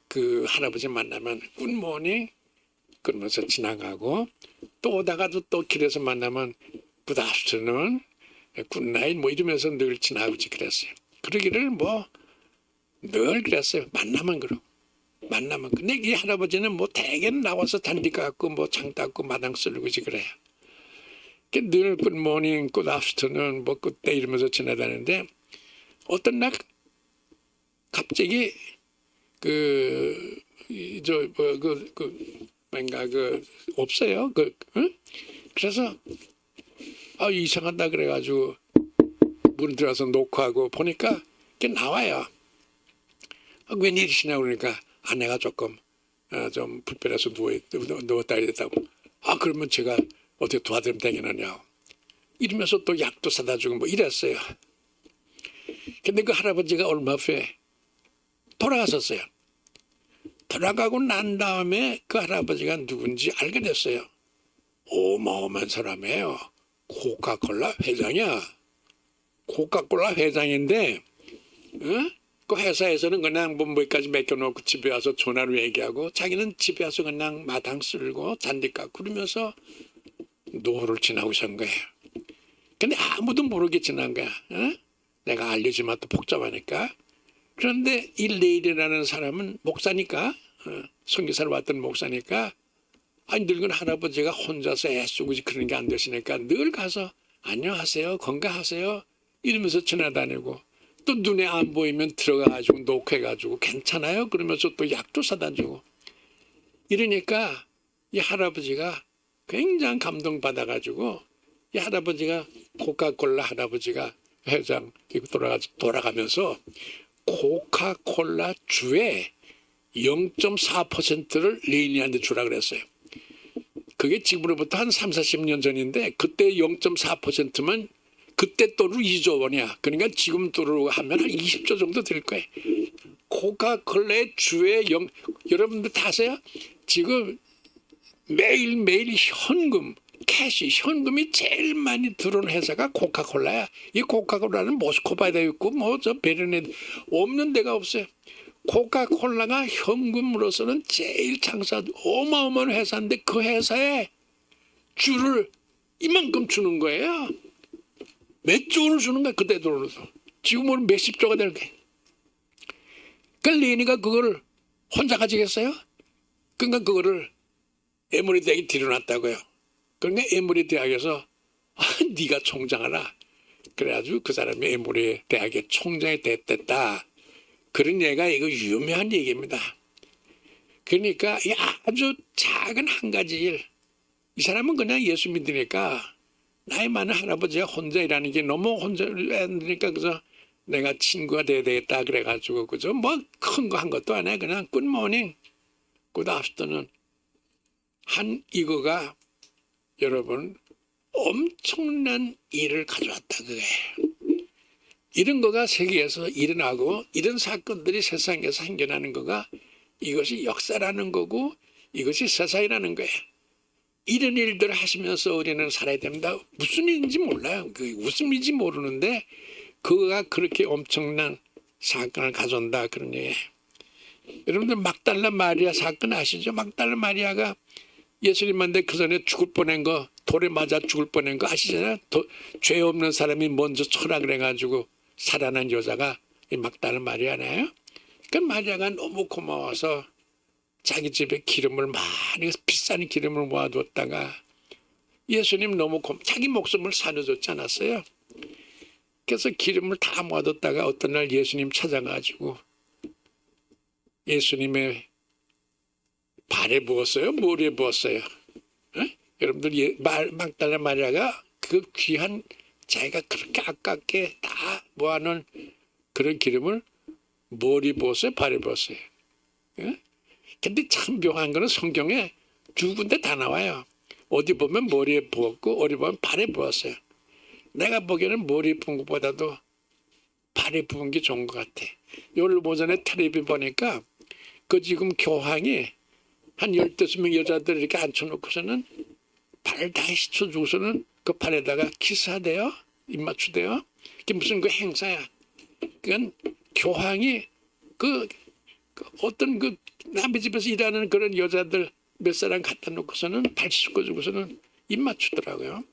그 할아버지 만나면 굿모닝 그러면서 지나가고 또 오다가도 또 길에서 만나면 굿아프터눈 굿나잇 뭐 이러면서 늘 지나고 그랬어요. 그러기를 뭐 늘 그랬어요. 만나면 그러고 만나면. 근데 이 할아버지는 뭐 대개는 나와서 잔디 깎고 뭐 창 닦고 마당 쓸고 그래요. 늘 굿모닝 굿아프터눈 뭐 그때 이러면서 지나다니는데 어떤 날 갑자기 뭔가 없어요. 응? 그래서 이상하다 그래가지고 문 들어가서 녹화하고 보니까 이게 나와요. 웬일이시냐 그러니까 아내가 조금 좀 불편해서 누웠다 이랬다고. 그러면 제가 어떻게 도와드리면 되겠느냐고. 이러면서 또 약도 사다 주고 뭐 이랬어요. 근데 그 할아버지가 얼마 후에 돌아가셨어요. 돌아가고 난 다음에 그 할아버지가 누군지 알게 됐어요. 어마어마한 사람이에요. 코카콜라 회장이야. 코카콜라 회장인데 그 회사에서는 그냥 뭐 뭐까지 맡겨놓고 집에 와서 전화로 얘기하고 자기는 집에 와서 그냥 마당 쓸고 잔디 깎고 그러면서 노후를 지나고 산 거예요. 근데 아무도 모르게 지난 거야. 내가 알려주면 또 복잡하니까. 그런데 이 레일이라는 사람은 목사니까 선교사로 왔던 목사니까 늙은 할아버지가 혼자서 애쓰고 그러는 게 안 되시니까 늘 가서 안녕하세요 건강하세요 이러면서 지나다니고 또 눈에 안 보이면 들어가가지고 녹화해가지고 괜찮아요 그러면서 또 약도 사다 주고 이러니까 이 할아버지가 굉장히 감동받아가지고 이 할아버지가 코카콜라 할아버지가 회장 돌아가면서 코카콜라 주의 0.4%를 레이니한테 주라 그랬어요. 그게 지금으로부터 한 3, 40년 전인데 그때 0.4%면 그때 또로 2조 원이야. 그러니까 지금 또로 하면 한 20조 정도 될 거예요. 코카콜라의 주의 여러분들 다 아세요? 지금 매일매일 현금이 제일 많이 들어오는 회사가 코카콜라야. 이 코카콜라는 모스크바에도 있고 뭐 저 베르네 없는 데가 없어요. 코카콜라가 현금으로서는 제일 장사 어마어마한 회사인데 그 회사에 주를 이만큼 주는 거예요. 몇 조 원을 주는 거야 그때 돈으로서. 지금은 몇십 조가 될 거예요. 그러니까 레니가 그거를 혼자 가지겠어요? 그러니까 그거를 에모리 대학에 들여놨다고요. 그러니까 에모리 대학에서 네가 총장하라. 그래가지고 그 사람이 에모리 대학의 총장이 됐다. 그런 얘기가 이거 유명한 얘기입니다. 그러니까 이 아주 작은 한 가지 일. 이 사람은 그냥 예수 믿으니까 나이 많은 할아버지가 혼자 일하는 게 너무 혼자 일하니까 그래서 내가 친구가 돼야 되겠다 그래가지고 그저 뭐 큰 거 한 것도 아니야. 그냥 굿모닝 굿아프터눈 한 이거가 여러분 엄청난 일을 가져왔다 그게. 이런 거가 세계에서 일어나고 이런 사건들이 세상에서 생겨나는 거가 이것이 역사라는 거고 이것이 세상이라는 거예요. 이런 일들을 하시면서 우리는 살아야 됩니다. 무슨 일인지 몰라요. 그 무슨 일인지 모르는데 그거가 그렇게 엄청난 사건을 가져온다 그런 얘기예요. 여러분들 막달라 마리아 사건 아시죠? 막달라 마리아가 예수님한테 그 전에 죽을 뻔한 거 돌에 맞아 죽을 뻔한 거 아시잖아요. 죄 없는 사람이 먼저 쳐라 그래가지고 살아난 여자가 이 막달라 마리아네요. 그 마리아가 너무 고마워서 자기 집에 기름을 많이 비싼 기름을 모아뒀다가 예수님 너무 자기 목숨을 살려줬지 않았어요. 그래서 기름을 다 모아뒀다가 어떤 날 예수님 찾아가지고 예수님의 발에 부었어요? 머리에 부었어요? 여러분들 막달라 마리아가 그 귀한 자기가 그렇게 아깝게 다 모아놓은 그런 기름을 머리에 부었어요? 발에 부었어요? 근데 참 묘한 거는 성경에 두 군데 다 나와요. 어디 보면 머리에 부었고 어디 보면 발에 부었어요. 내가 보기에는 머리에 부은 것보다도 발에 부은 게 좋은 것 같아. 오늘 오전에 텔레비 보니까 그 지금 교황이 한 15명 여자들 이렇게 앉혀놓고서는 발을 다 씻어주고서는 그 발에다가 키스하대요. 입맞추대요. 그게 무슨 그 행사야. 그건 교황이 그 어떤 그 남의 집에서 일하는 그런 여자들 몇 사람 갖다 놓고서는 발 씻겨주고서는 입 맞추더라고요.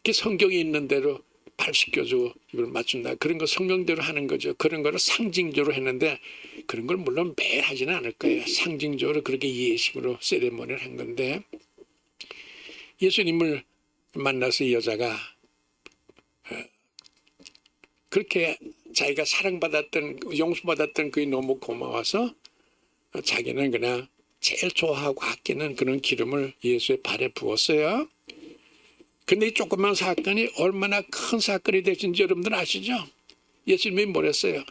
그 성경에 있는 대로 발 씻겨주고 입을 맞춘다. 그런 거 성경대로 하는 거죠. 그런 거를 상징적으로 했는데 그런 걸 물론 매일 하지는 않을 거예요. 상징적으로 그렇게 예식으로 세레모니를 한 건데 예수님을 만나서 이 여자가 그렇게 자기가 사랑받았던 용서받았던 그게 너무 고마워서 자기는 그냥 제일 좋아하고 아끼는 그런 기름을 예수의 발에 부었어요. 근데 이 조그만 사건이 얼마나 큰 사건이 되신지 여러분들 아시죠? 예수님이 뭐랬어요?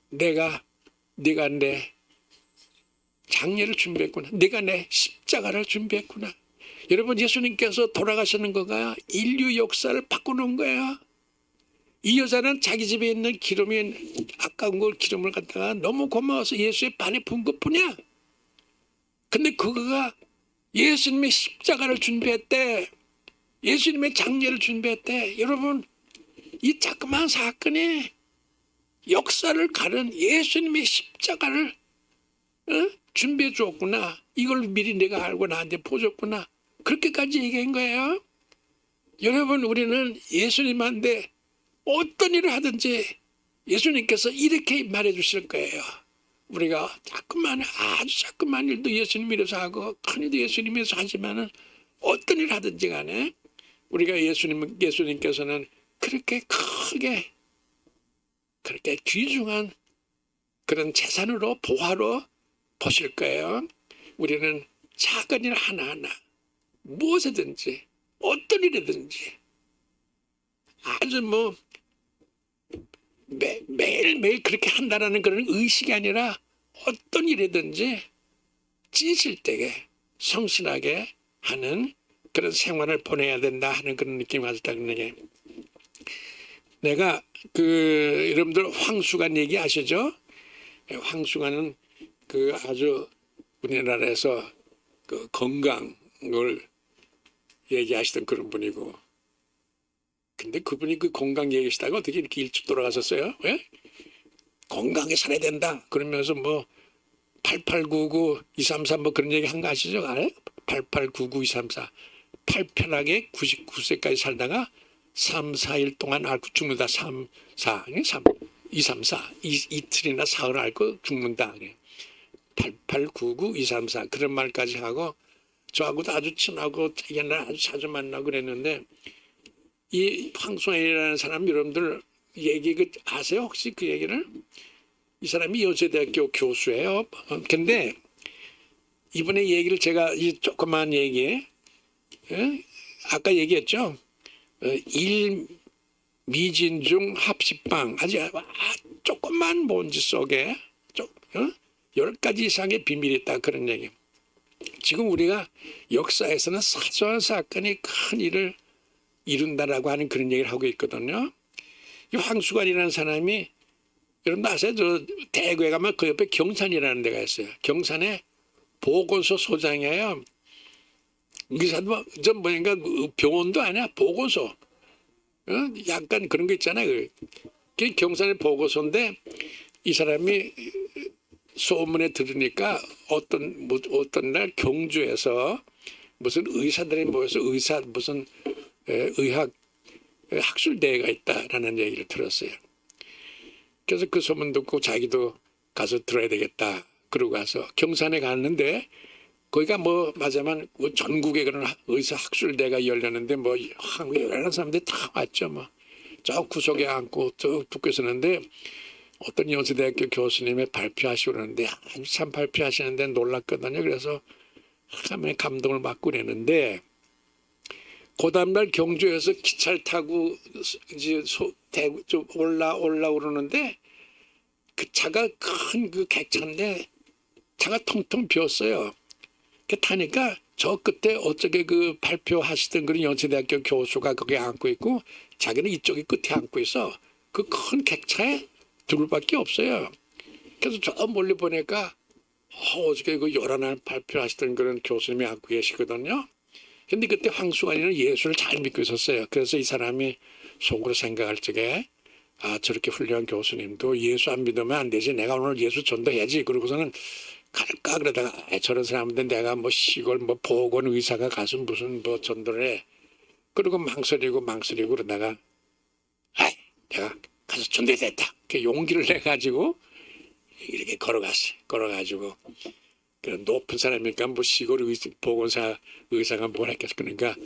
네가 내 장례를 준비했구나. 네가 내 십자가를 준비했구나. 여러분 예수님께서 돌아가시는 거가 인류 역사를 바꾸는 거예요. 이 여자는 자기 집에 있는 기름이 아까운 걸 기름을 갖다가 너무 고마워서 예수의 발에 부은 것뿐이야. 근데 그거가 예수님의 십자가를 준비했대. 예수님의 장례를 준비했대. 여러분 이 자그마한 사건이 역사를 가른 예수님의 십자가를 준비해 주었구나. 이걸 미리 내가 알고 나한테 보여줬구나. 그렇게까지 얘기한 거예요. 여러분 우리는 예수님한테 어떤 일을 하든지 예수님께서 이렇게 말해 주실 거예요. 우리가 아주 자꾸만 일도 예수님 이래서 하고 큰 일도 예수님에서 하지만은 어떤 일을 하든지 간에 우리가 예수님께서는 그렇게 크게 그렇게 귀중한 그런 재산으로 보화로 보실 거예요. 우리는 작은 일 하나하나 무엇이든지 어떤 일이든지 아주 뭐 매일매일 그렇게 한다라는 그런 의식이 아니라 어떤 일이든지 찢을 때에 성실하게 하는 그런 생활을 보내야 된다 하는 그런 느낌이 가졌다는 얘기. 내가 여러분들 황수관 얘기 아시죠? 황수관은 아주 우리나라에서 건강을 얘기하시던 그런 분이고, 근데 그분이 건강 얘기하시다가 어떻게 이렇게 일찍 돌아가셨어요? 왜? 건강하게 살아야 된다 그러면서 뭐 8899 233 뭐 그런 얘기 한 거 아시죠? 8899 234 팔편하게 99세까지 살다가 3, 4일 동안 앓고 죽는다. 3, 4, 3, 2, 3, 4 이틀이나 사흘 앓고 죽는다. 8899 234 그런 말까지 하고 저하고도 아주 친하고 옛날에 아주 자주 만나고 그랬는데 이 황송혜라는 사람 여러분들 얘기 아세요? 혹시 그 얘기를? 이 사람이 여세대학교 교수예요. 근데 이분의 얘기를 제가 이 조그만 얘기에 아까 얘기했죠. 일미진중 합식방 아주 조그만 먼지 속에 10가지 이상의 비밀이 있다 그런 얘기. 지금 우리가 역사에서는 사소한 사건이 큰 일을 이룬다라고 하는 그런 얘기를 하고 있거든요. 이 황수관이라는 사람이 여러분 아세요? 저 대구에 가면 그 옆에 경산이라는 데가 있어요. 경산에 보건소 소장이에요. 의사도 좀 뭐인가 병원도 아니야. 보건소. 약간 그런 거 있잖아요. 그게 경산의 보건소인데 이 사람이 소문에 들으니까 어떤 날 경주에서 무슨 의사들이 모여서 무슨 의학 학술대회가 있다라는 얘기를 들었어요. 그래서 그 소문 듣고 자기도 가서 들어야 되겠다. 그러고 가서 경산에 갔는데 거기가 뭐 맞아만 전국에 그런 의사 학술대회가 열렸는데 뭐 한국에 여러 사람들이 다 왔죠. 뭐 저 구석에 앉고 저 듣고 있었는데 어떤 연세대학교 교수님이 발표하시고 그러는데 아주 참 발표하시는데 놀랐거든요. 그래서 참 감동을 받고 그랬는데 그 다음날 경주에서 기차를 타고 이제 대구 좀 올라오르는데 그 차가 큰 그 객차인데 차가 텅텅 비었어요. 그 타니까 저 끝에 어쩌게 그 발표하시던 그런 연세대학교 교수가 거기에 앉고 있고 자기는 이쪽에 끝에 앉고 있어. 그 큰 객차에 둘밖에 없어요. 그래서 저 멀리 보니까 어저께 그 요란한 발표하시던 그런 교수님이 앉고 계시거든요. 근데 그때 황수관이는 예수를 잘 믿고 있었어요. 그래서 이 사람이 속으로 생각할 적에 아 저렇게 훌륭한 교수님도 예수 안 믿으면 안 되지. 내가 오늘 예수 전도해야지. 그러고서는 갈까 그러다가 저런 사람인데 내가 뭐 시골 뭐 보건 의사가 가서 무슨 뭐 전도를 해. 그리고 망설이고 그러다가 아이 내가 가서 전도해야 됐다. 그 용기를 내가지고 이렇게 걸어가지고 그 높은 사람이니까 뭐 시골 보건사 의사가 뭘 했겠어. 그러니까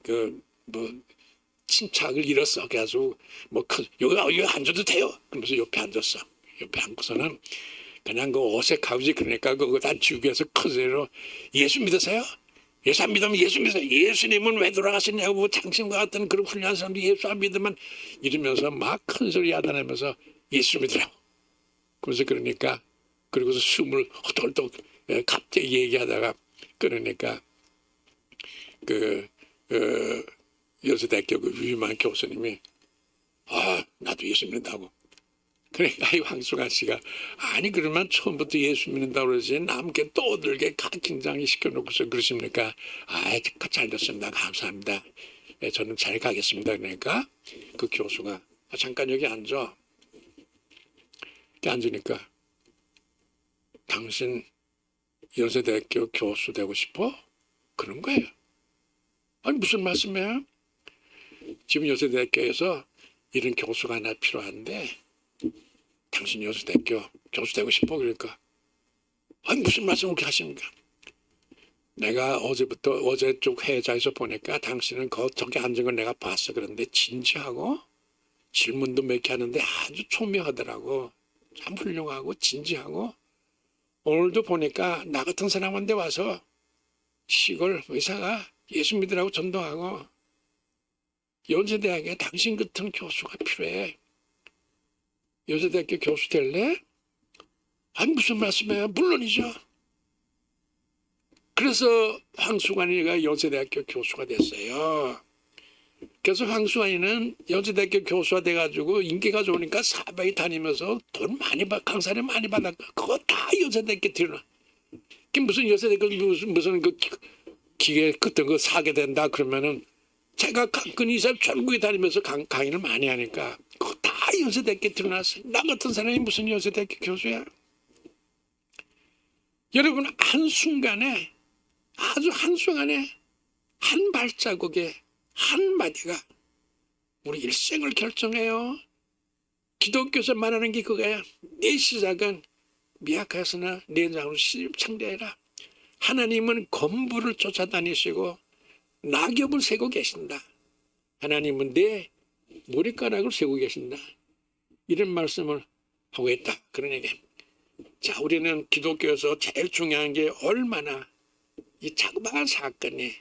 그 뭐 침착을 잃었어. 그래서 뭐 여기 앉아도 돼요. 그러면서 옆에 앉았어. 옆에 앉고서는 그냥 그 어색하지. 그러니까 그거 다 주위에서 큰소리로 예수 믿으세요? 예수 안 믿으면 예수 믿으세요. 예수님은 왜 돌아가셨냐고 뭐 당신과 같은 그런 훌륭한 사람도 예수 안 믿으면 이러면서 막 큰소리 야단하면서 예수 믿으라고. 그래서 그러니까 그리고서 숨을 헐떡헐떡 갑자기 얘기하다가 그러니까 연세대학교 그 유명한 교수님이 나도 예수 믿는다고. 그러니까 이 황수관 씨가 아니 그러면 처음부터 예수 믿는다고 그러지 남게 떠들게 긴장이 시켜놓고서 그러십니까? 잘 됐습니다. 감사합니다. 저는 잘 가겠습니다. 그러니까 그 교수가 잠깐 여기 앉아. 이렇게 앉으니까 당신 연세대학교 교수 되고 싶어? 그런 거예요. 아니 무슨 말씀이에요? 지금 연세대학교에서 이런 교수가 하나 필요한데 당신 연세대학교 교수 되고 싶어? 그러니까 아니 무슨 말씀을 그렇게 하십니까? 내가 어제 쪽 회의자에서 보니까 당신은 저기 앉은 걸 내가 봤어. 그런데 진지하고 질문도 몇 개 하는데 아주 초미하더라고. 참 훌륭하고 진지하고 오늘도 보니까 나 같은 사람한테 와서 시골 의사가 예수 믿으라고 전도하고 연세대학에 당신 같은 교수가 필요해. 연세대학교 교수 될래? 아니 무슨 말씀이에요? 물론이죠. 그래서 황수관이가 연세대학교 교수가 됐어요. 그래서 황수관이는 연세대학교 교수가 돼가지고 인기가 좋으니까 사방에 다니면서 돈 많이 강사를 많이 받았고 그거 다 연세대학교 들여. 무슨 연세대학교 무슨 그 기계 같은 거 사게 된다 그러면은 제가 강근히 전국에 다니면서 강의를 많이 하니까 그거 다 연세대학교 들어놨어요. 나 같은 사람이 무슨 연세대학교 교수야? 여러분 한순간에 아주 한순간에 한 발자국에 한마디가 우리 일생을 결정해요. 기독교에서 말하는 게 그거야. 내 시작은 미약하였으나 내 장으로 시집 창대해라. 하나님은 건부를 쫓아다니시고 낙엽을 세고 계신다. 하나님은 내 머리카락을 세고 계신다. 이런 말씀을 하고 있다. 그런 얘기. 자, 우리는 기독교에서 제일 중요한 게 얼마나 이 자그마한 사건이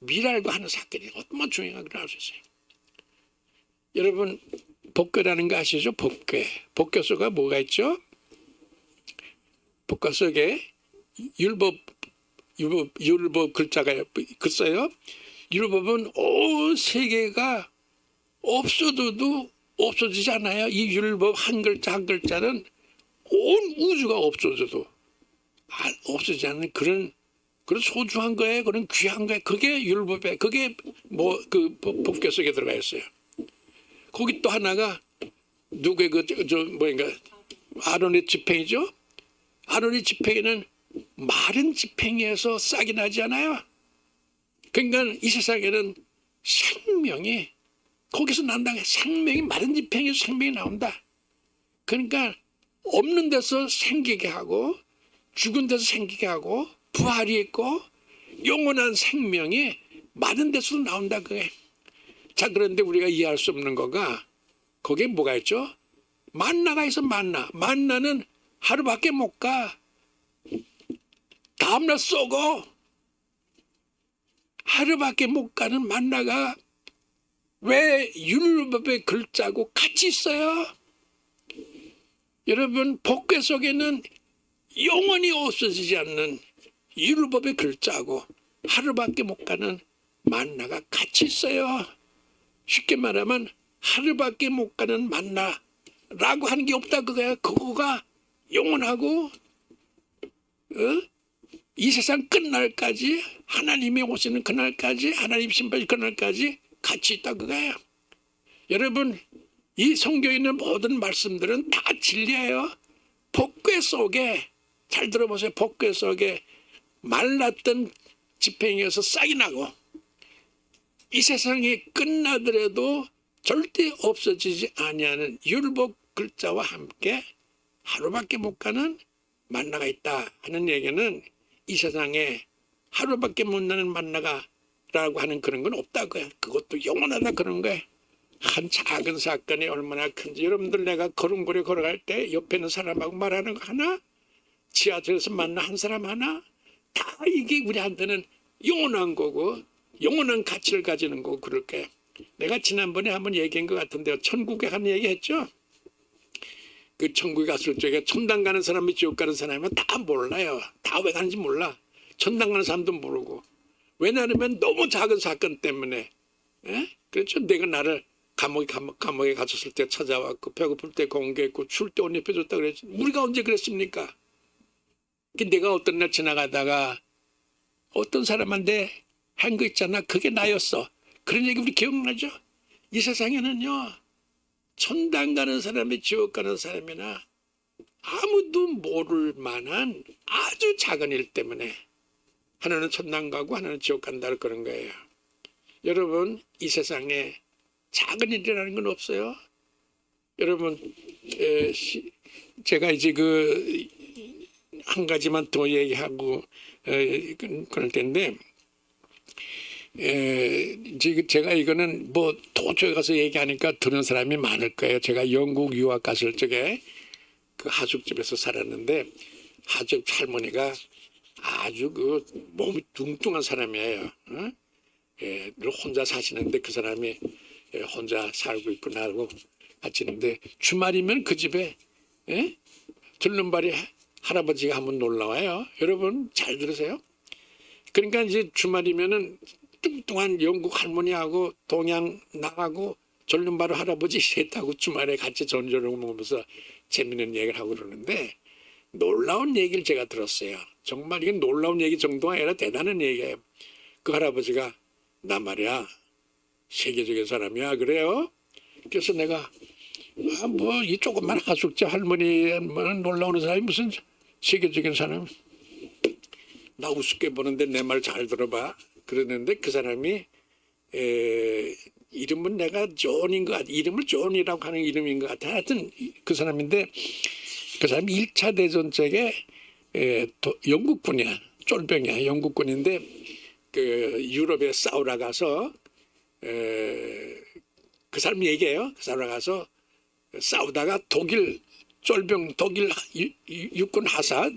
미랄도 하는 사건이 얼마나 중요한가 알 수 있어요. 여러분 법궤라는 거 아시죠? 법궤. 법궤서가 뭐가 있죠? 법궤 속에 율법 글자가 글쎄요. 율법은 온 세계가 없어져도 없어지지 않아요. 이 율법 한 글자 한 글자는 온 우주가 없어져도 없어지지 않는 그런 소중한 거예요. 그런 귀한 거예요. 그게 율법에 그게 뭐 그 법궤 속에 들어가 있어요. 거기 또 하나가 누구의 뭐인가 아론의 지팡이죠. 아론의 지팡이는 마른 지팡이에서 싹이 나지 않아요. 그러니까 이 세상에는 생명이 거기서 난다. 생명이 마른 지팡이에서 생명이 나온다. 그러니까 없는 데서 생기게 하고 죽은 데서 생기게 하고 부활이 있고 영원한 생명이 마른 데서도 나온다. 그게. 자, 그런데 우리가 이해할 수 없는 거가 거기에 뭐가 있죠? 만나가 있어. 만나는 하루밖에 못 가. 다음날 쏘고. 하루밖에 못 가는 만나가 왜 율법의 글자고 같이 있어요? 여러분, 법궤 속에는 영원히 없어지지 않는 율법의 글자고 하루밖에 못 가는 만나가 같이 있어요. 쉽게 말하면 하루밖에 못 가는 만나라고 하는 게 없다 그거야. 그거가 영원하고 이 세상 끝날까지, 하나님이 오시는 그날까지, 하나님 심판이 그날까지 같이 있다 그거예요. 여러분, 이 성경에 있는 모든 말씀들은 다 진리예요. 법궤 속에, 잘 들어보세요. 법궤 속에 말랐던 지팽이에서 싹이 나고 이 세상이 끝나더라도 절대 없어지지 아니하는 율법 글자와 함께 하루밖에 못 가는 만나가 있다 하는 얘기는 이 세상에 하루밖에 못 나는 만나가라고 하는 그런 건 없다고요. 그것도 영원하다 그런 거예요. 한 작은 사건이 얼마나 큰지. 여러분들, 내가 걸음걸이 걸어갈 때 옆에 있는 사람하고 말하는 거 하나, 지하철에서 만나 한 사람 하나, 다 이게 우리한테는 영원한 거고 영원한 가치를 가지는 거고 그럴 거예요. 내가 지난번에 한번 얘기한 것 같은데요. 천국에 한 얘기 했죠. 그 천국에 갔을 적에 천당 가는 사람이 지옥 가는 사람은 다 몰라요. 다 왜 가는지 몰라. 천당 가는 사람도 모르고. 왜냐하면 너무 작은 사건 때문에. 그렇죠. 내가 나를 감옥에 갇혔을 때 찾아왔고, 배고플 때 공개했고, 추울 때 옷 입혀줬다 그랬지. 우리가 언제 그랬습니까? 내가 어떤 날 지나가다가 어떤 사람한테 한 거 있잖아. 그게 나였어. 그런 얘기 우리 기억나죠? 이 세상에는요, 천당 가는 사람이 지옥 가는 사람이나 아무도 모를 만한 아주 작은 일 때문에 하나는 천당 가고 하나는 지옥 간다 그런 거예요. 여러분, 이 세상에 작은 일이라는 건 없어요. 여러분, 제가 이제 한 가지만 더 얘기하고 그럴 텐데, 제가 이거는 뭐 도초에 가서 얘기하니까 들은 사람이 많을 거예요. 제가 영국 유학 갔을 적에 그 하숙집에서 살았는데, 하숙 할머니가 아주 몸이 뚱뚱한 사람이에요. 늘 혼자 사시는데 그 사람이 혼자 살고 있고 나하고 같이 있는데, 주말이면 그 집에 들른발이 할아버지가 한번 놀러 와요. 여러분 잘 들으세요. 그러니까 이제 주말이면은 뚱뚱한 영국 할머니하고 동양 나하고 절름바로 할아버지 셋하고 주말에 같이 전조를 먹으면서 재밌는 얘기를 하고 그러는데, 놀라운 얘기를 제가 들었어요. 정말 이건 놀라운 얘기 정도가 아니라 대단한 얘기예요. 그 할아버지가, 나 말이야 세계적인 사람이야 그래요. 그래서 내가 뭐 이 조그만 하숙집 할머니만 놀라우는 사람이 무슨 세계적인 사람. 나 우습게 보는데 내 말 잘 들어봐. 그러는데 그 사람이 이름은 내가 존인 것 같아. 이름을 존이라고 하는 이름인 것 같아. 하여튼 그 사람인데, 그 사람이 1차 대전 때에 영국군이야. 쫄병이야. 영국군인데 그 유럽에 싸우러 가서 그 사람 얘기해요. 그 싸우러 가서 싸우다가 독일 쫄병, 독일 육군 하사,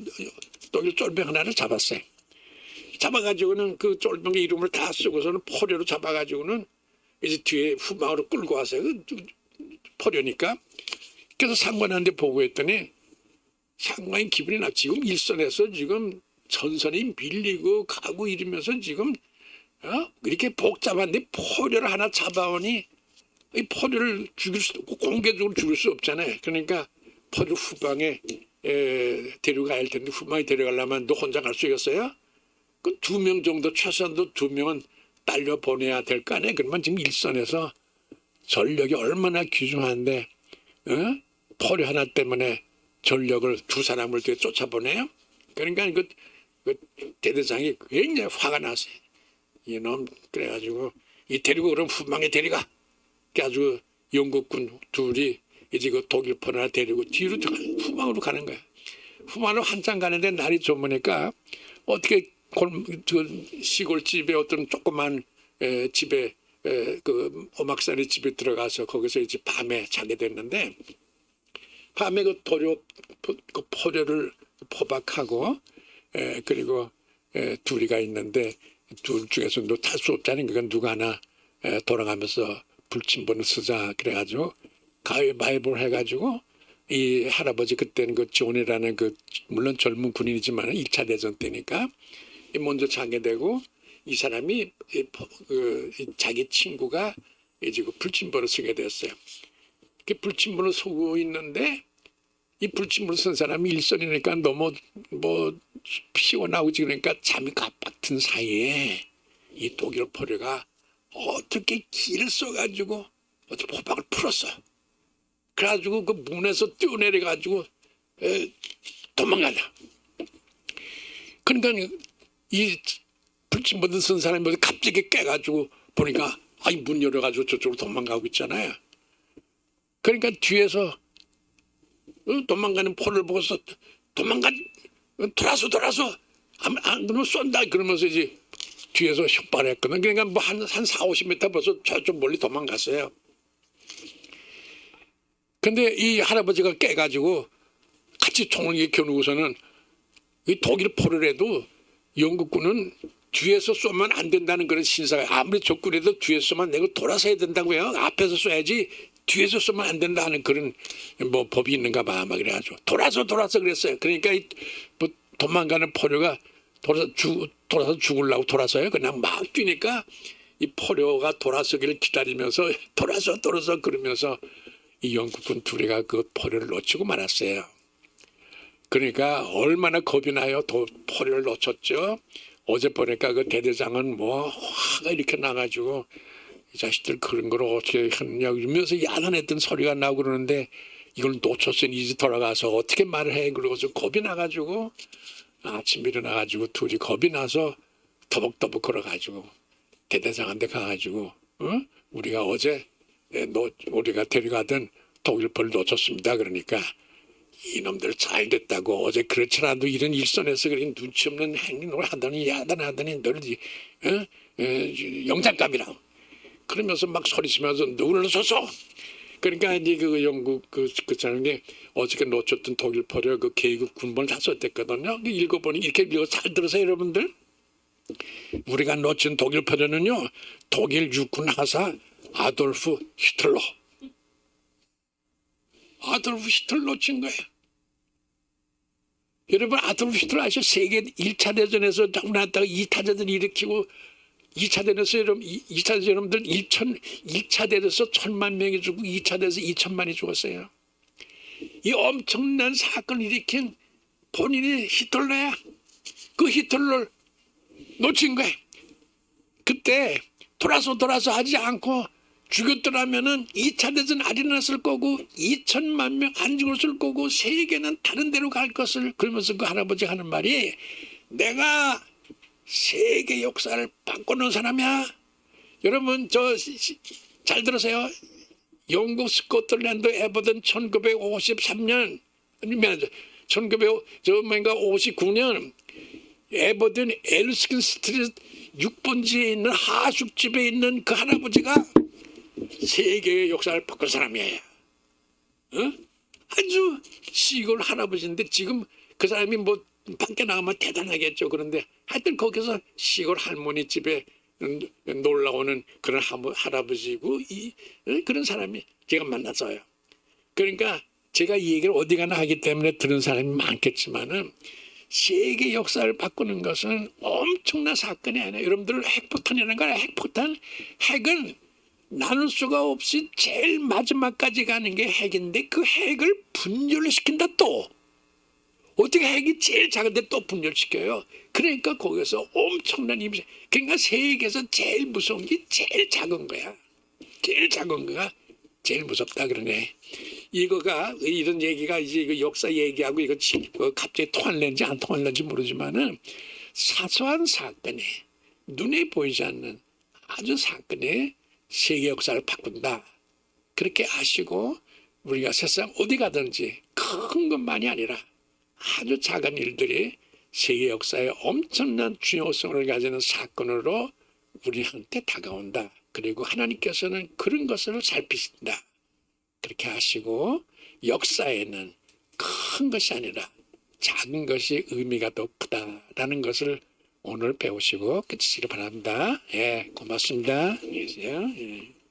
독일 쫄병 하나를 잡았어요. 잡아가지고는 그 쫄병의 이름을 다 쓰고서는 포로로 잡아가지고는 이제 뒤에 후방으로 끌고 왔어요. 포로니까. 그래서 상관한테 보고했더니 상관이 기분이 나. 지금 일선에서 지금 전선이 밀리고 가고 이러면서 지금 이렇게 복잡한데 포로를 하나 잡아오니 이 포로를 죽일 수도 없고 공개적으로 죽일 수 없잖아요. 그러니까 포로 후방에 데려가야 할 텐데 후방에 데려가려면 너 혼자 갈 수 있겠어요? 그 2명 정도, 최소한도 2명은 딸려 보내야 될 거 아니에요. 그러면 지금 일선에서 전력이 얼마나 귀중한데 포로 하나 때문에 전력을 2사람을 뒤에 쫓아보내요. 그러니까 그 대대장이 굉장히 화가 났어요. 이놈, 그래가지고 이 데리고 그럼 후방에 데려가. 그래가지고 영국군 둘이 이제 그 독일 포로 하나 데리고 뒤로 후방으로 가는 거야. 후방으로 한참 가는데 날이 좁으니까 어떻게 시골집에 어떤 조그만 집에 그 오막살이 집에 들어가서 거기서 이제 밤에 자게 됐는데, 밤에 그 포로를 포박하고 그리고 둘이가 있는데 둘 중에서도 탈 수 없잖아요. 그러니까 누가 하나 돌아가면서 불침번을 쓰자 그래가지고 가위바위보를 해가지고 이 할아버지 그때는 그 존이라는 그 물론 젊은 군인이지만 1차 대전 때니까 먼저 자게 되고 이 사람이 자기 친구가 이제 그 불침번을 쓰게 됐어요. 그 불침번을 쓰고 있는데 이 불침번을 쓴 사람이 일선이니까 너무 뭐 피곤하고 그러니까 잠이 가빠튼 사이에 이 독일 포로가 어떻게 길을 써가지고 어떻게 포박을 풀었어. 그래가지고 그 문에서 뛰어내려가지고 도망가냐. 그러니까 이 불침번을 쓴 사람이 갑자기 깨가지고 보니까 아이 문 열어가지고 저쪽으로 도망가고 있잖아요. 그러니까 뒤에서 도망가는 포를 보고서 돌아서 안 그러면 쏜다 그러면서 이제 뒤에서 협박을 했거든. 그러니까 뭐 한 40-50m 벌써 저쪽 멀리 도망갔어요. 근데 이 할아버지가 깨가지고 같이 총을 겨누고서는 이 독일 포로라도 영국군은 뒤에서 쏘면 안 된다는 그런 신사가 아무리 적군이라도 뒤에서 쏘면 내가 돌아서 해야 된다고요. 앞에서 쏴야지 뒤에서 쏘면 안 된다는 그런 뭐 법이 있는가 봐. 막 그래가지고 돌아서 그랬어요. 그러니까 이 뭐 도망가는 포로가 돌아서 죽으려고 돌아서요. 그냥 막 뛰니까 이 포로가 돌아서기를 기다리면서 돌아서 그러면서 이 영국군 둘이가 그 포로를 놓치고 말았어요. 그러니까 얼마나 겁이 나요. 포로를 놓쳤죠. 어제 보니까 그 대대장은 뭐 화가 이렇게 나가지고 이 자식들 그런 걸 어떻게 했냐 이러면서 야단했던 소리가 나고 그러는데 이걸 놓쳤으니 이제 돌아가서 어떻게 말을 해. 그러고서 겁이 나가지고 아침에 일어나가지고 둘이 겁이 나서 더벅더벅 걸어가지고 대대장한테 가가지고 우리가 어제 우리가 데려가던 독일포를 놓쳤습니다. 그러니까 이놈들 잘 됐다고 어제 그렇지라도 이런 일선에서 그런 눈치 없는 행동을 하더니 야단하더니 너를 영장감이라고 그러면서 막 소리치면서 누구를 쏘소. 그러니까 이제 그 영국 그 사람이 어저께 놓쳤던 독일 포로 그 계급 군번을 다 썼댔거든요. 읽어보니 이렇게 읽어 잘 들으세요 여러분들. 우리가 놓친 독일 포로는요 독일 육군 하사 아돌프 히틀러 놓친 거예요. 여러분 아돌프 히틀러 아시죠? 세계 1차 대전에서 나왔다가 2차 대전 일으키고 2차 대전에서 여러분들 1차 대전에서 1000만 명이 죽고 2차 대전에서 2000만이 죽었어요. 이 엄청난 사건을 일으킨 본인이 히틀러야. 그 히틀러를 놓친 거야. 그때 돌아서 하지 않고 죽였더라면은 2차 대전 안 일어났을 거고 2000만 명 안 죽었을 거고 세계는 다른 데로 갈 것을. 그러면서 그 할아버지 하는 말이 내가 세계 역사를 바꾸는 사람이야. 여러분 잘 들으세요. 영국 스코틀랜드 에버든 1953년 1959년 에버든 엘스킨 스트리트 6번지에 있는 하숙집에 있는 그 할아버지가 세계의 역사를 바꾼 사람이에요. 아주 시골 할아버지인데 지금 그 사람이 뭐 밖에 나가면 대단하겠죠. 그런데 하여튼 거기서 시골 할머니 집에 놀러 오는 그런 할아버지고 그런 사람이 제가 만났어요. 그러니까 제가 이 얘기를 어디 가나 하기 때문에 들은 사람이 많겠지만은 세계 역사를 바꾸는 것은 엄청난 사건이 아니에요. 여러분들 핵폭탄이라는 거야. 핵은 나눌 수가 없이 제일 마지막까지 가는 게 핵인데 그 핵을 분열을 시킨다 또. 어떻게 핵이 제일 작은데 또 분열시켜요. 그러니까 거기서 엄청난 힘이. 그러니까 세계에서 제일 무서운 게 제일 작은 거야. 제일 작은 거가 제일 무섭다 그러네. 이거가 이런 얘기가 이제 이거 역사 얘기하고 이거 갑자기 통할는지 안 통할는지 모르지만은 사소한 사건에 눈에 보이지 않는 아주 사건에 세계 역사를 바꾼다. 그렇게 아시고 우리가 세상 어디 가든지 큰 것만이 아니라 아주 작은 일들이 세계 역사에 엄청난 중요성을 가지는 사건으로 우리한테 다가온다. 그리고 하나님께서는 그런 것을 살피신다. 그렇게 하시고 역사에는 큰 것이 아니라 작은 것이 의미가 더 크다라는 것을 오늘 배우시고 끝이시기 바랍니다. 예, 고맙습니다. 안녕히 계세요. 예.